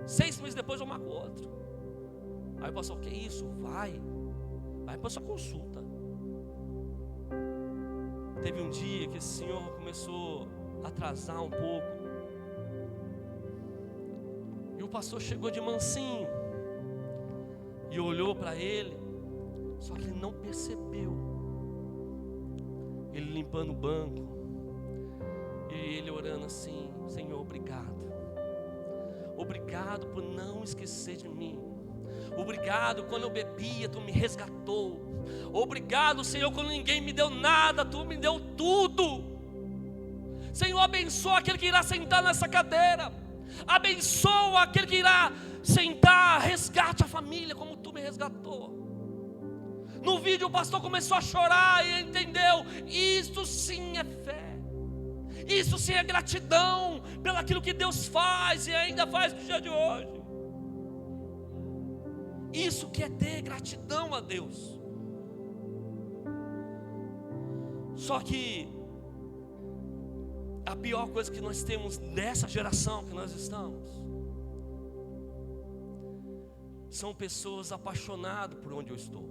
6 meses depois eu marco outro. Aí o pastor, que isso? Vai para sua consulta. Teve um dia que esse senhor começou a atrasar um pouco. E o pastor chegou de mansinho e olhou para ele. Só que ele não percebeu. Ele limpando o banco, e ele orando assim, Senhor, obrigado. Obrigado por não esquecer de mim. Obrigado, quando eu bebia, Tu me resgatou. Obrigado, Senhor, quando ninguém me deu nada, Tu me deu tudo. Senhor, abençoa aquele que irá sentar nessa cadeira. Abençoa aquele que irá sentar, resgate a família como Tu me resgatou. No vídeo o pastor começou a chorar e entendeu, isto sim é fé. Isso sim é gratidão pelaquilo que Deus faz e ainda faz no dia de hoje. Isso que é ter gratidão a Deus. Só que a pior coisa que nós temos nessa geração que nós estamos são pessoas apaixonadas por onde eu estou,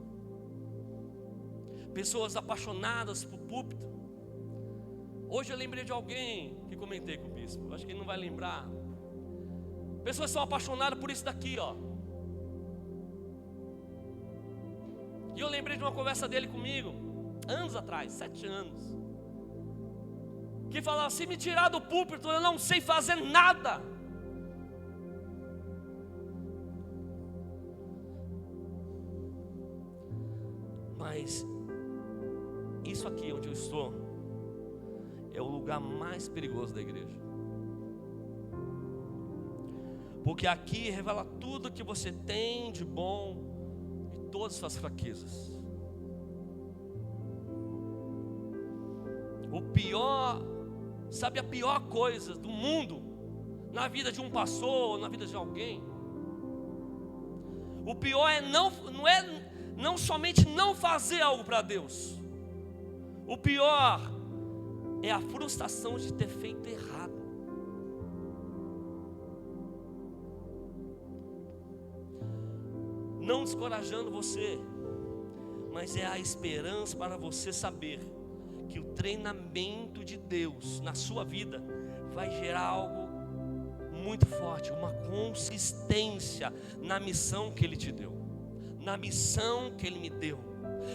pessoas apaixonadas por púlpito. Hoje eu lembrei de alguém que comentei com o bispo, acho que ele não vai lembrar. Pessoas são apaixonadas por isso daqui, ó. E eu lembrei de uma conversa dele comigo, anos atrás, 7 anos, que falava: se me tirar do púlpito, eu não sei fazer nada. Mas isso aqui onde eu estou é o lugar mais perigoso da igreja, porque aqui revela tudo que você tem de bom e todas as suas fraquezas. O pior, sabe a pior coisa do mundo na vida de um pastor, na vida de alguém? O pior é não somente não fazer algo para Deus. O pior é a frustração de ter feito errado. Não descorajando você, mas é a esperança para você saber que o treinamento de Deus na sua vida vai gerar algo muito forte, uma consistência na missão que Ele te deu, na missão que Ele me deu.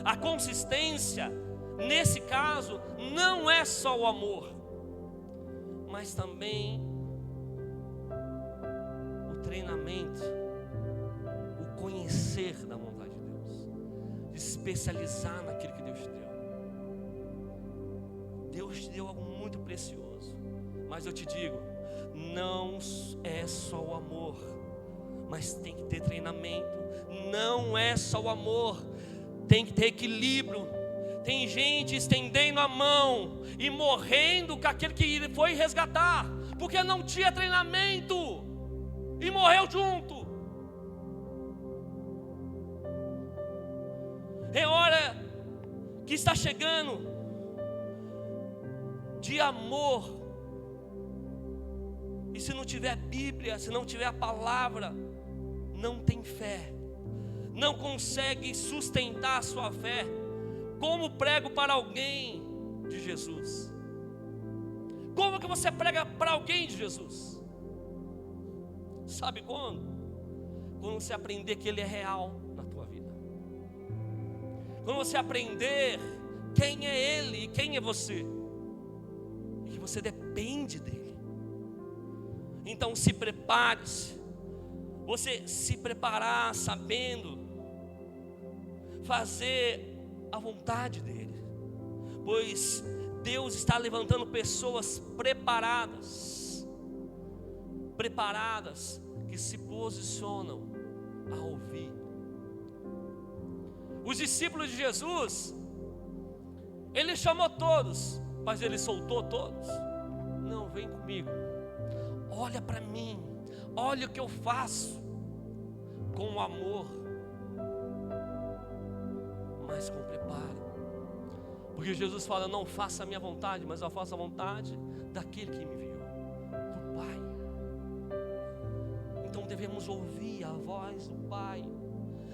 A consistência, nesse caso, não é só o amor, mas também o treinamento, o conhecer da vontade de Deus, de se especializar naquilo que Deus te deu. Deus te deu algo muito precioso, mas eu te digo, não é só o amor, mas tem que ter treinamento. Não é só o amor, tem que ter equilíbrio. Tem gente estendendo a mão e morrendo com aquele que foi resgatar, porque não tinha treinamento e morreu junto. É hora que está chegando de amor. E se não tiver Bíblia, se não tiver a palavra, não tem fé, não consegue sustentar a sua fé. Como prego para alguém de Jesus? Como que você prega para alguém de Jesus? Sabe quando? Quando você aprender que Ele é real na tua vida. Quando você aprender quem é Ele e quem é você, e que você depende dEle. Então se prepare-se. Você se preparar sabendo fazer a vontade dEle, pois Deus está levantando pessoas preparadas que se posicionam a ouvir. Os discípulos de Jesus, Ele chamou todos, mas Ele soltou todos? Não, vem comigo, olha para mim, olha o que eu faço, com amor, mas com preparo. Porque Jesus fala: não faça a minha vontade, mas eu faço a vontade daquele que me enviou, do Pai. Então devemos ouvir a voz do Pai,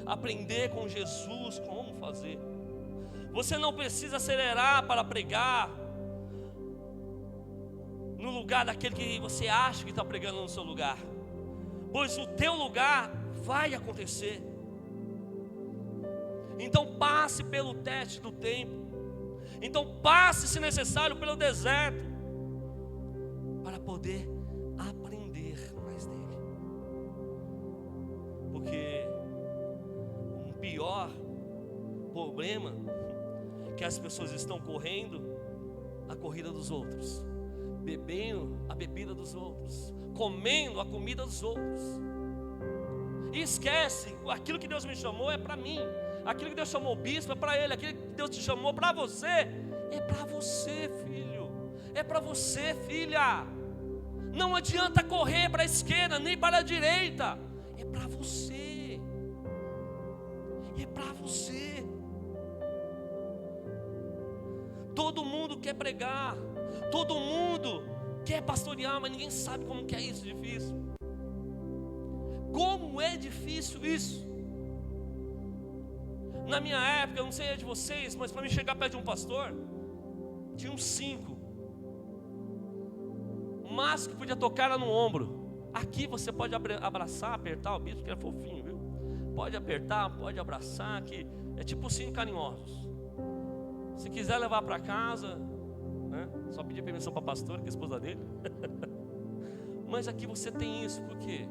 aprender com Jesus como fazer. Você não precisa acelerar para pregar no lugar daquele que você acha que está pregando no seu lugar, pois o teu lugar vai acontecer. Então passe pelo teste do tempo. Então passe, se necessário, pelo deserto, para poder aprender mais dele. Porque um pior problema é que as pessoas estão correndo a corrida dos outros, bebendo a bebida dos outros, comendo a comida dos outros, e esquece: aquilo que Deus me chamou é para mim, aquilo que Deus chamou o bispo é para ele, aquilo que Deus te chamou para você é para você, filho, é para você, filha. Não adianta correr para a esquerda nem para a direita. É para você. É para você. Todo mundo quer pregar, todo mundo quer pastorear, mas ninguém sabe como que é isso difícil. Como é difícil isso? Na minha época, eu não sei a de vocês, mas para mim chegar perto de um pastor, tinha uns 5. O máximo que podia tocar era no ombro. Aqui você pode abraçar, apertar o bispo, que é fofinho, viu? Pode apertar, pode abraçar, que é tipo 5 carinhosos. Se quiser levar para casa, né? Só pedir permissão para a pastora, que é a esposa dele. Mas aqui você tem isso, porque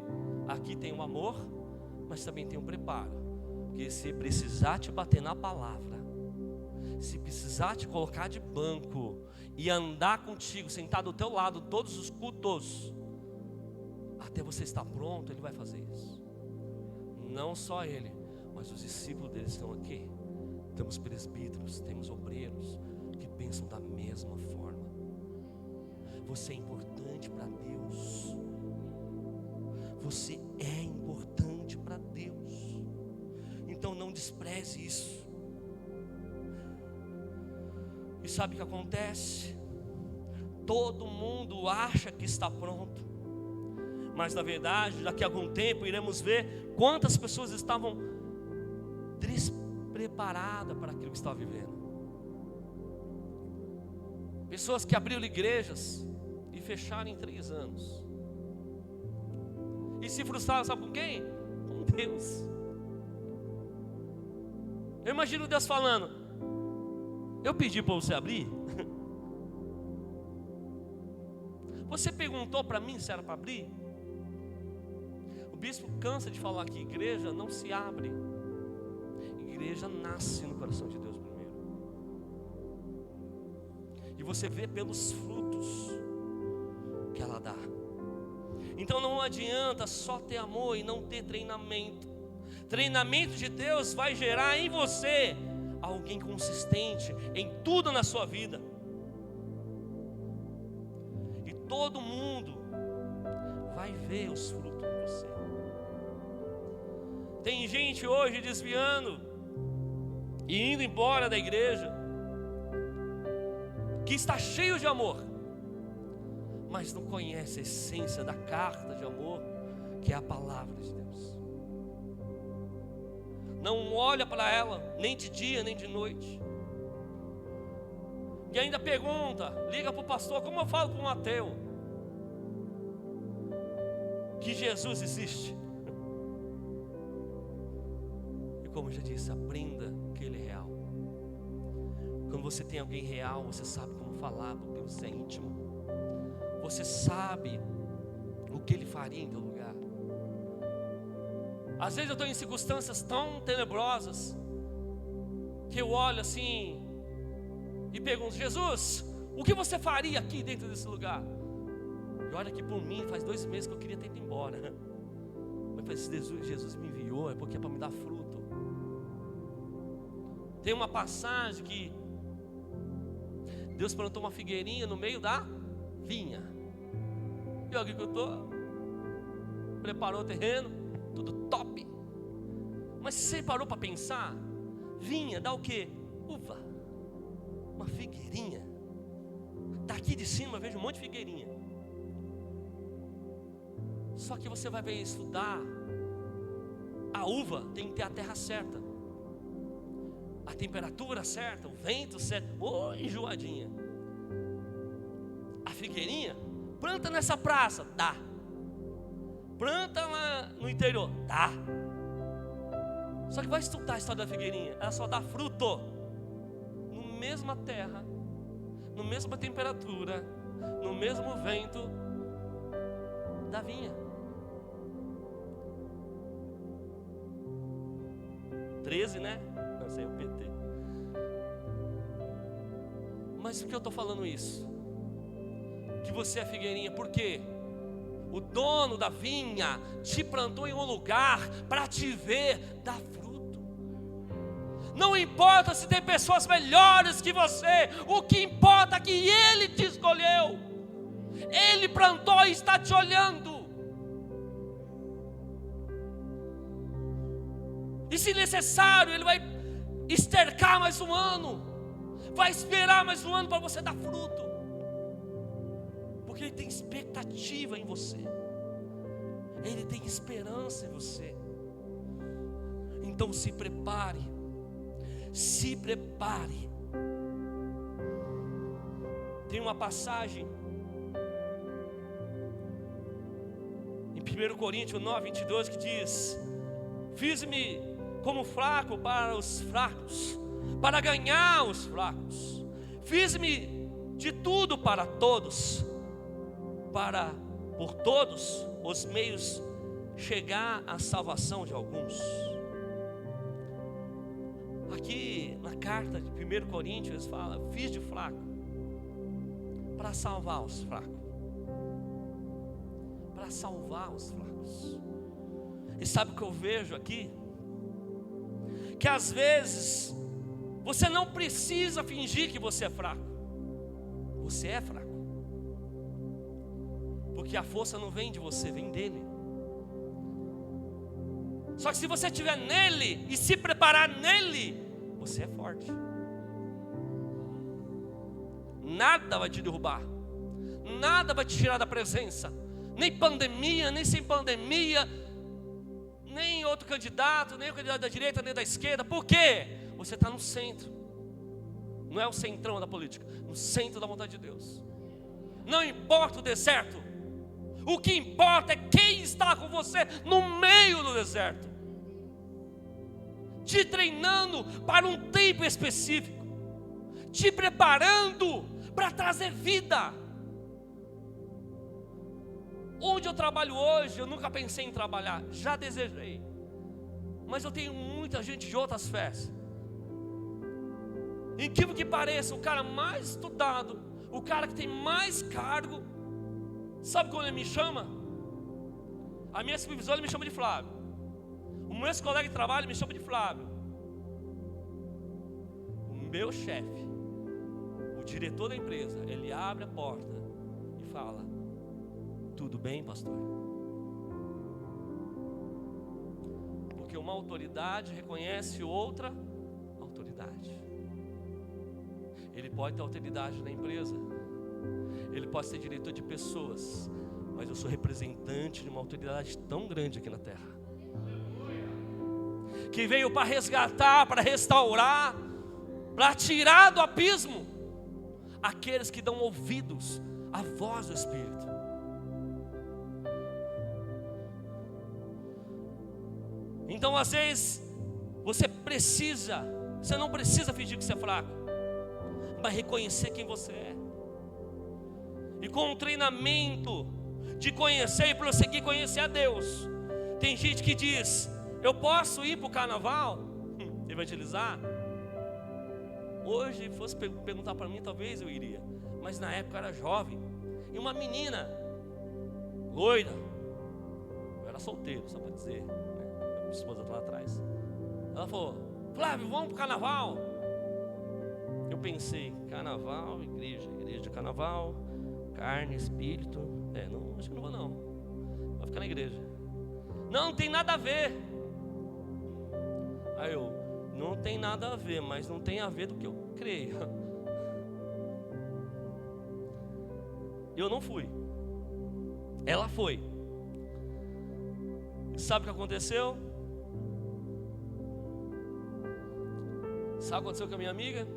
aqui tem o amor, mas também tem o preparo. Porque se precisar te bater na palavra, se precisar te colocar de banco e andar contigo, sentado ao teu lado, todos os cultos, até você estar pronto, Ele vai fazer isso. Não só Ele, mas os discípulos dele estão aqui. Temos presbíteros, temos obreiros que pensam da mesma forma. Você é importante para Deus. Você é importante para Deus. Então não despreze isso. E sabe o que acontece? Todo mundo acha que está pronto, mas na verdade, daqui a algum tempo iremos ver quantas pessoas estavam despreparadas para aquilo que estavam vivendo. Pessoas que abriram igrejas e fecharam em 3 anos. E se frustraram, sabe com quem? Com Deus. Eu imagino Deus falando: eu pedi para você abrir? Você perguntou para mim se era para abrir? O bispo cansa de falar que igreja não se abre. Igreja nasce no coração de Deus primeiro. E você vê pelos frutos que ela dá. Então não adianta só ter amor e não ter treinamento. Treinamento de Deus vai gerar em você alguém consistente em tudo na sua vida. E todo mundo vai ver os frutos de você. Tem gente hoje desviando e indo embora da igreja, que está cheio de amor, mas não conhece a essência da carta de amor, que é a palavra de Deus. Não olha para ela, nem de dia, nem de noite. E ainda pergunta, liga para o pastor: como eu falo para um ateu que Jesus existe? E como eu já disse, aprenda que Ele é real. Quando você tem alguém real, você sabe como falar, porque você é íntimo. Você sabe o que Ele faria em teu lugar. Às vezes eu estou em circunstâncias tão tenebrosas que eu olho assim e pergunto: Jesus, o que você faria aqui dentro desse lugar? E olha que por mim faz 2 meses que eu queria ter ido embora. Mas se Jesus me enviou, é porque é para me dar fruto. Tem uma passagem que Deus plantou uma figueirinha no meio da vinha. E o agricultor preparou o terreno, tudo top. Mas você parou para pensar? Vinha dá o quê? Uva. Uma figueirinha. Daqui de cima eu vejo um monte de figueirinha. Só que você vai ver estudar. A uva tem que ter a terra certa, a temperatura certa, o vento certo. Enjoadinha. A figueirinha, planta nessa praça, dá. Planta lá no interior, dá. Só que vai estudar a história da figueirinha, ela só dá fruto no mesma terra, no mesma temperatura, no mesmo vento da vinha. 13, né? Não sei, o PT. Mas por que eu estou falando isso? Que você é figueirinha, por quê? O dono da vinha te plantou em um lugar para te ver dar fruto. Não importa se tem pessoas melhores que você, o que importa é que Ele te escolheu, Ele plantou e está te olhando. E se necessário, Ele vai estercar mais um ano, vai esperar mais um ano para você dar fruto, porque Ele tem expectativa em você, Ele tem esperança em você. Então se prepare, se prepare. Tem uma passagem em 1 Coríntios 9:22 que diz: fiz-me como fraco para os fracos, para ganhar os fracos. Fiz-me de tudo para todos, para por todos os meios chegar à salvação de alguns. Aqui na carta de 1 Coríntios fala: fiz de fraco para salvar os fracos, para salvar os fracos. E sabe o que eu vejo aqui? Que às vezes você não precisa fingir que você é fraco. Você é fraco, porque a força não vem de você, vem dele. Só que se você estiver nele e se preparar nele, você é forte. Nada vai te derrubar, nada vai te tirar da presença, nem pandemia, nem sem pandemia, nem outro candidato, nem o candidato da direita, nem da esquerda. Por quê? Você está no centro. Não é o centrão da política, no centro da vontade de Deus. Não importa o deserto, o que importa é quem está com você no meio do deserto, te treinando para um tempo específico, te preparando para trazer vida. Onde eu trabalho hoje, eu nunca pensei em trabalhar, já desejei, mas eu tenho muita gente de outras fés. Incrível que pareça, o cara mais estudado, o cara que tem mais cargo, sabe quando ele me chama? A minha supervisora me chama de Flávio, o meu colega de trabalho me chama de Flávio, o meu chefe, o diretor da empresa, ele abre a porta e fala: tudo bem, pastor? Porque uma autoridade reconhece outra autoridade. Ele pode ter autoridade na empresa, ele pode ser diretor de pessoas, mas eu sou representante de uma autoridade tão grande aqui na terra, que veio para resgatar, para restaurar, para tirar do abismo aqueles que dão ouvidos à voz do Espírito. Então às vezes você não precisa fingir que você é fraco, mas reconhecer quem você é. E com o treinamento de conhecer e prosseguir conhecer a Deus. Tem gente que diz: eu posso ir para o carnaval evangelizar? Hoje, se fosse perguntar para mim, talvez eu iria, mas na época eu era jovem. E uma menina loira, eu era solteiro, só para dizer, né? Minha esposa está lá atrás. Ela falou: Flávio, vamos para o carnaval. Eu pensei: carnaval, igreja de carnaval, carne, espírito. Não, acho que não vou não. Vou ficar na igreja. Não tem nada a ver. Aí eu: não tem nada a ver, mas não tem a ver do que eu creio. Eu não fui. Ela foi. E sabe o que aconteceu? Sabe o que aconteceu com a minha amiga?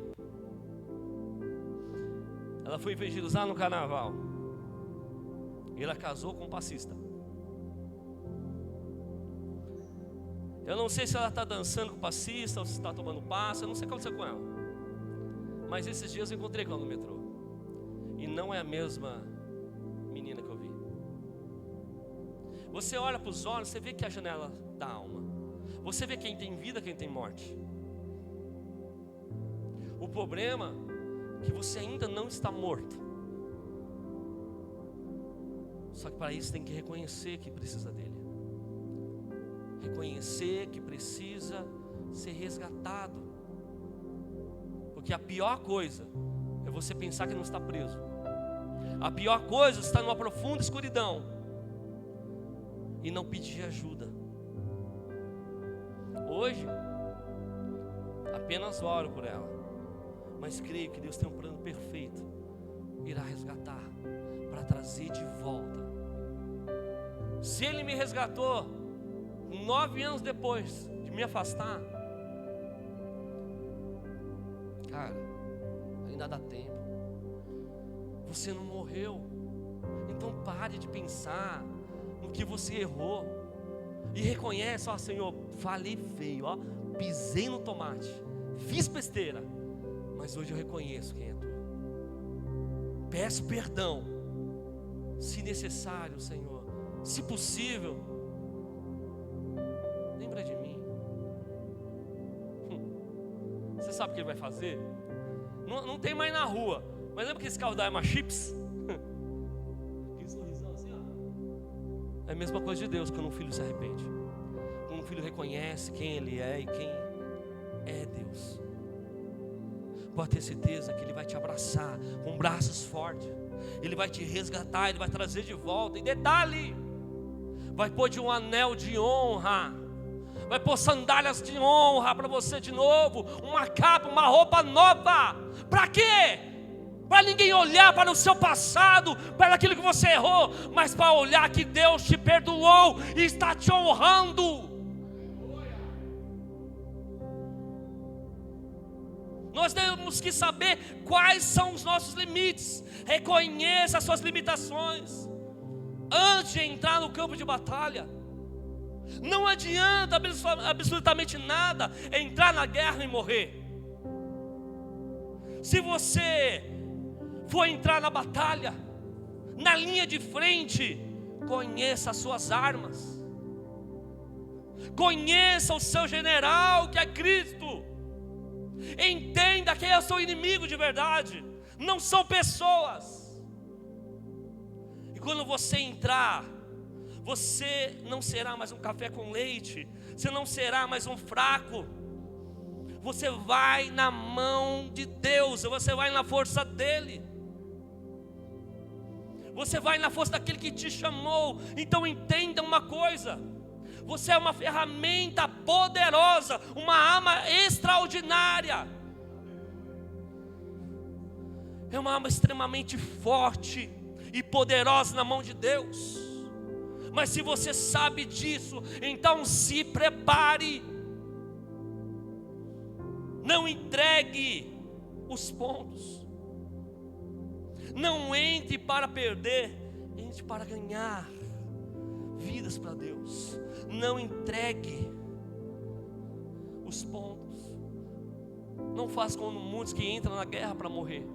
Ela foi evangelizar no carnaval. E ela casou com um passista. Eu não sei se ela está dançando com o passista ou se está tomando passo. Eu não sei o que aconteceu com ela. Mas esses dias eu encontrei com ela no metrô. E não é a mesma menina que eu vi. Você olha para os olhos, você vê que é a janela da alma. Você vê quem tem vida, quem tem morte. O problema é que você ainda não está morto. Só que para isso tem que reconhecer que precisa dele. Reconhecer que precisa ser resgatado. Porque a pior coisa é você pensar que não está preso. A pior coisa é estar numa profunda escuridão e não pedir ajuda. Hoje, apenas oro por ela, mas creio que Deus tem um plano perfeito. Irá resgatar, para trazer de volta. Se Ele me resgatou 9 anos depois de me afastar, cara, ainda dá tempo. Você não morreu. Então pare de pensar no que você errou e reconhece: ó Senhor, falei feio, ó, pisei no tomate, fiz besteira, mas hoje eu reconheço quem é Tu. Peço perdão, se necessário, Senhor, se possível, lembra de mim. Você sabe o que Ele vai fazer? Não tem mais na rua, mas lembra que esse carro da Emma Chips? Aquele sorrisão assim, ó. É a mesma coisa de Deus quando um filho se arrepende, quando um filho reconhece quem ele é e quem é Deus. Pode ter certeza que Ele vai te abraçar com braços fortes. Ele vai te resgatar, Ele vai trazer de volta. E detalhe, vai pôr de um anel de honra, vai pôr sandálias de honra para você de novo, uma capa, uma roupa nova. Para quê? Para ninguém olhar para o seu passado, para aquilo que você errou, mas para olhar que Deus te perdoou e está te honrando. Nós temos que saber quais são os nossos limites. Reconheça as suas limitações antes de entrar no campo de batalha. Não adianta absolutamente nada entrar na guerra e morrer. Se você for entrar na batalha, na linha de frente, conheça as suas armas, conheça o seu general, que é Cristo. Entenda quem é o seu inimigo de verdade, não são pessoas. E quando você entrar, você não será mais um café com leite, você não será mais um fraco. Você vai na mão de Deus, você vai na força dEle, você vai na força daquele que te chamou. Então entenda uma coisa: você é uma ferramenta poderosa, uma arma extraordinária. É uma arma extremamente forte e poderosa na mão de Deus. Mas se você sabe disso, então se prepare. Não entregue os pontos. Não entre para perder, entre para ganhar vidas para Deus. Não entregue os pontos. Não faça como muitos que entram na guerra para morrer.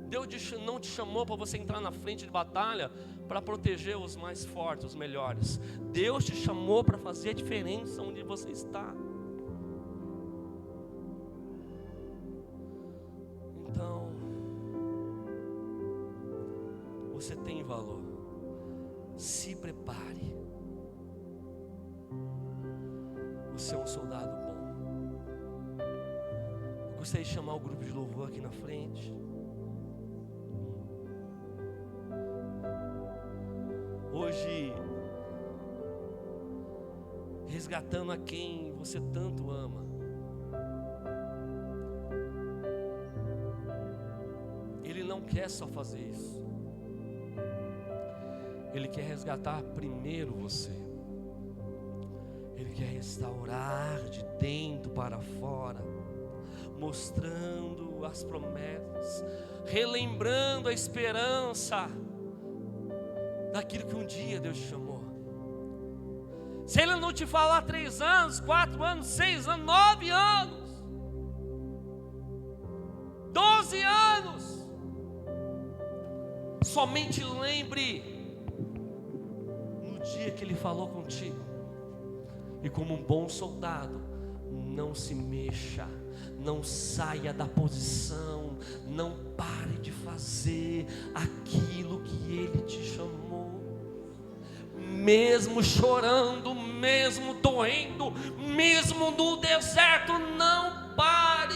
Deus não te chamou para você entrar na frente de batalha para proteger os mais fortes, os melhores. Deus te chamou para fazer a diferença onde você está. Então, você tem valor. Se prepare. Você é um soldado bom. Eu gostaria de chamar o grupo de louvor aqui na frente. Hoje, resgatando a quem você tanto ama. Ele não quer só fazer isso. Ele quer resgatar primeiro você. Ele quer restaurar de dentro para fora, mostrando as promessas, relembrando a esperança daquilo que um dia Deus te chamou. Se Ele não te falar 3 anos, 4 anos, 6 anos, 9 anos, 12 anos, somente lembre no dia que Ele falou contigo. E como um bom soldado, não se mexa, não saia da posição, não pare de fazer aquilo que Ele te chamou. Mesmo chorando, mesmo doendo, mesmo no deserto, não pare.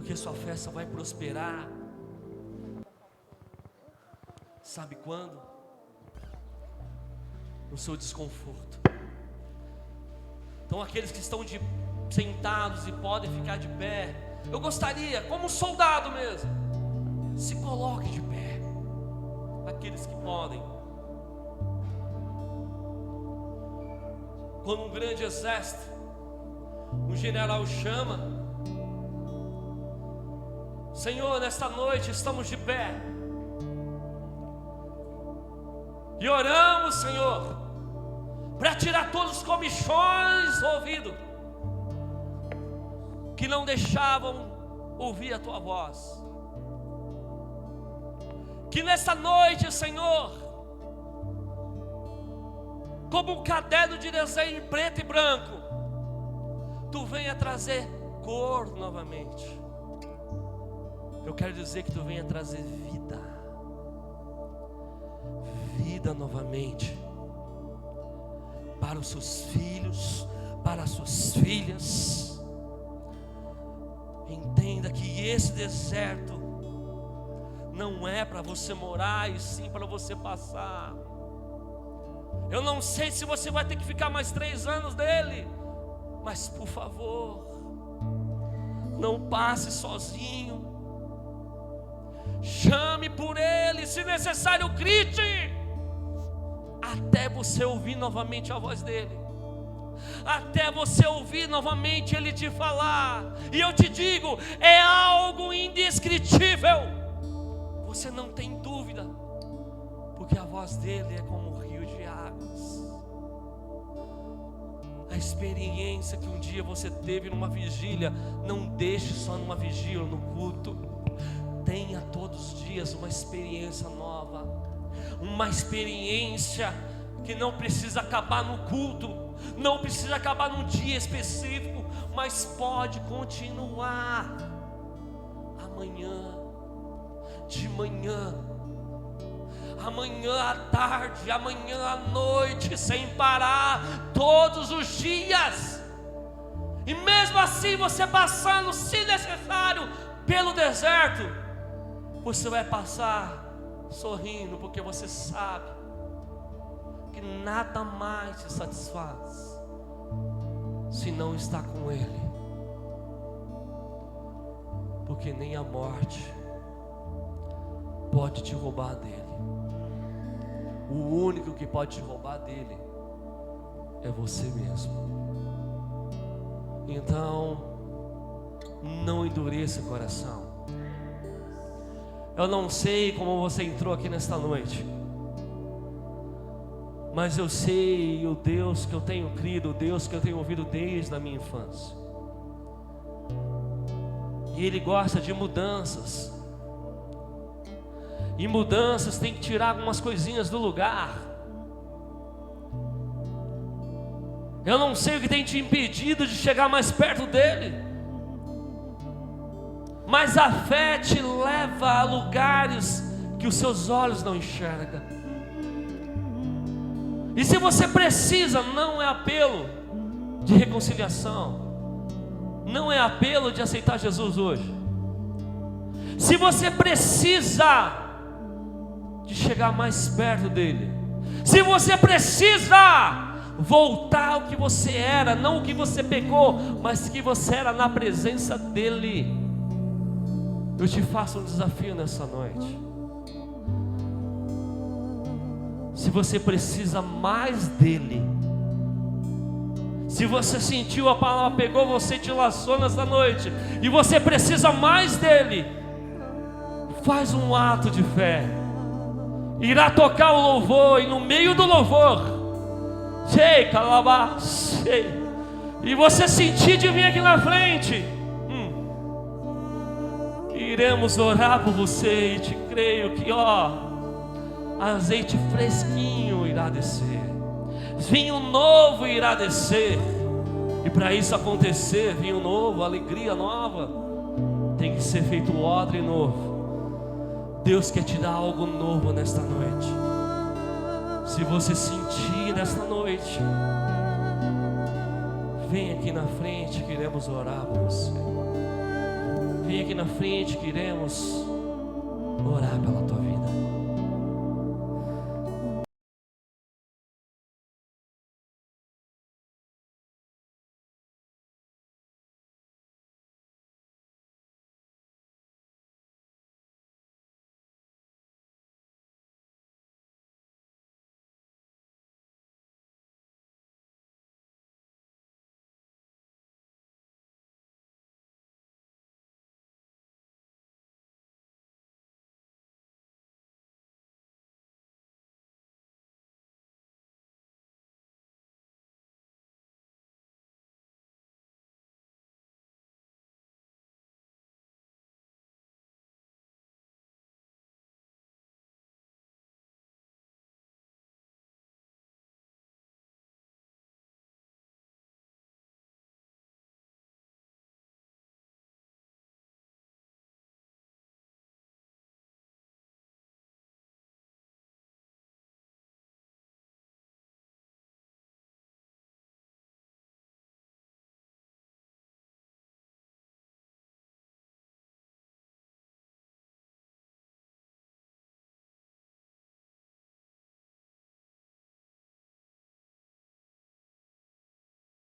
porque sua festa vai prosperar. Sabe quando? No seu desconforto. Então aqueles que estão sentados e podem ficar de pé, eu gostaria, como um soldado mesmo, se coloque de pé. Aqueles que podem. Quando um grande exército, um general chama, Senhor, nesta noite estamos de pé e oramos, Senhor, para tirar todos os comichões do ouvido que não deixavam ouvir a tua voz. Que nesta noite, Senhor, como um caderno de desenho em preto e branco, Tu venha trazer cor novamente. Eu quero dizer que Tu venha trazer vida. Vida novamente. Para os seus filhos, para as suas filhas. Entenda que esse deserto não é para você morar, e sim para você passar. Eu não sei se você vai ter que ficar mais 3 anos dele, mas por favor, não passe sozinho. Chame por ele, se necessário grite, até você ouvir novamente a voz dele, até você ouvir novamente ele te falar. E eu te digo, é algo indescritível. Você não tem dúvida, porque a voz dele é como um rio de águas. A experiência que um dia você teve numa vigília, não deixe só numa vigília ou no culto. Tenha todos os dias uma experiência nova, uma experiência que não precisa acabar no culto, não precisa acabar num dia específico, mas pode continuar amanhã, de manhã, amanhã à tarde, amanhã à noite, sem parar, todos os dias. E mesmo assim você passando, se necessário, pelo deserto, você vai passar sorrindo, porque você sabe que nada mais te satisfaz se não estar com ele, porque nem a morte pode te roubar dele. O único que pode te roubar dele é você mesmo. Então, não endureça o coração. Eu não sei como você entrou aqui nesta noite, mas eu sei o Deus que eu tenho crido, o Deus que eu tenho ouvido desde a minha infância. E Ele gosta de mudanças. E mudanças tem que tirar algumas coisinhas do lugar. Eu não sei o que tem te impedido de chegar mais perto dele, mas a fé te leva a lugares que os seus olhos não enxergam. E se você precisa, não é apelo de reconciliação, não é apelo de aceitar Jesus hoje. Se você precisa de chegar mais perto dele, se você precisa voltar ao que você era, não o que você pecou, mas que você era na presença dele, eu te faço um desafio nessa noite. Se você precisa mais dele, se você sentiu a palavra, pegou você, te laçou nessa noite, e você precisa mais dele, faz um ato de fé. Irá tocar o louvor, e no meio do louvor, e você sentir de vir aqui na frente, iremos orar por você, e te creio que azeite fresquinho irá descer, vinho novo irá descer. E para isso acontecer, vinho novo, alegria nova, tem que ser feito um odre novo. Deus quer te dar algo novo nesta noite. Se você sentir nesta noite, vem aqui na frente, queremos orar por você. vem aqui na frente que iremos orar pela tua vida.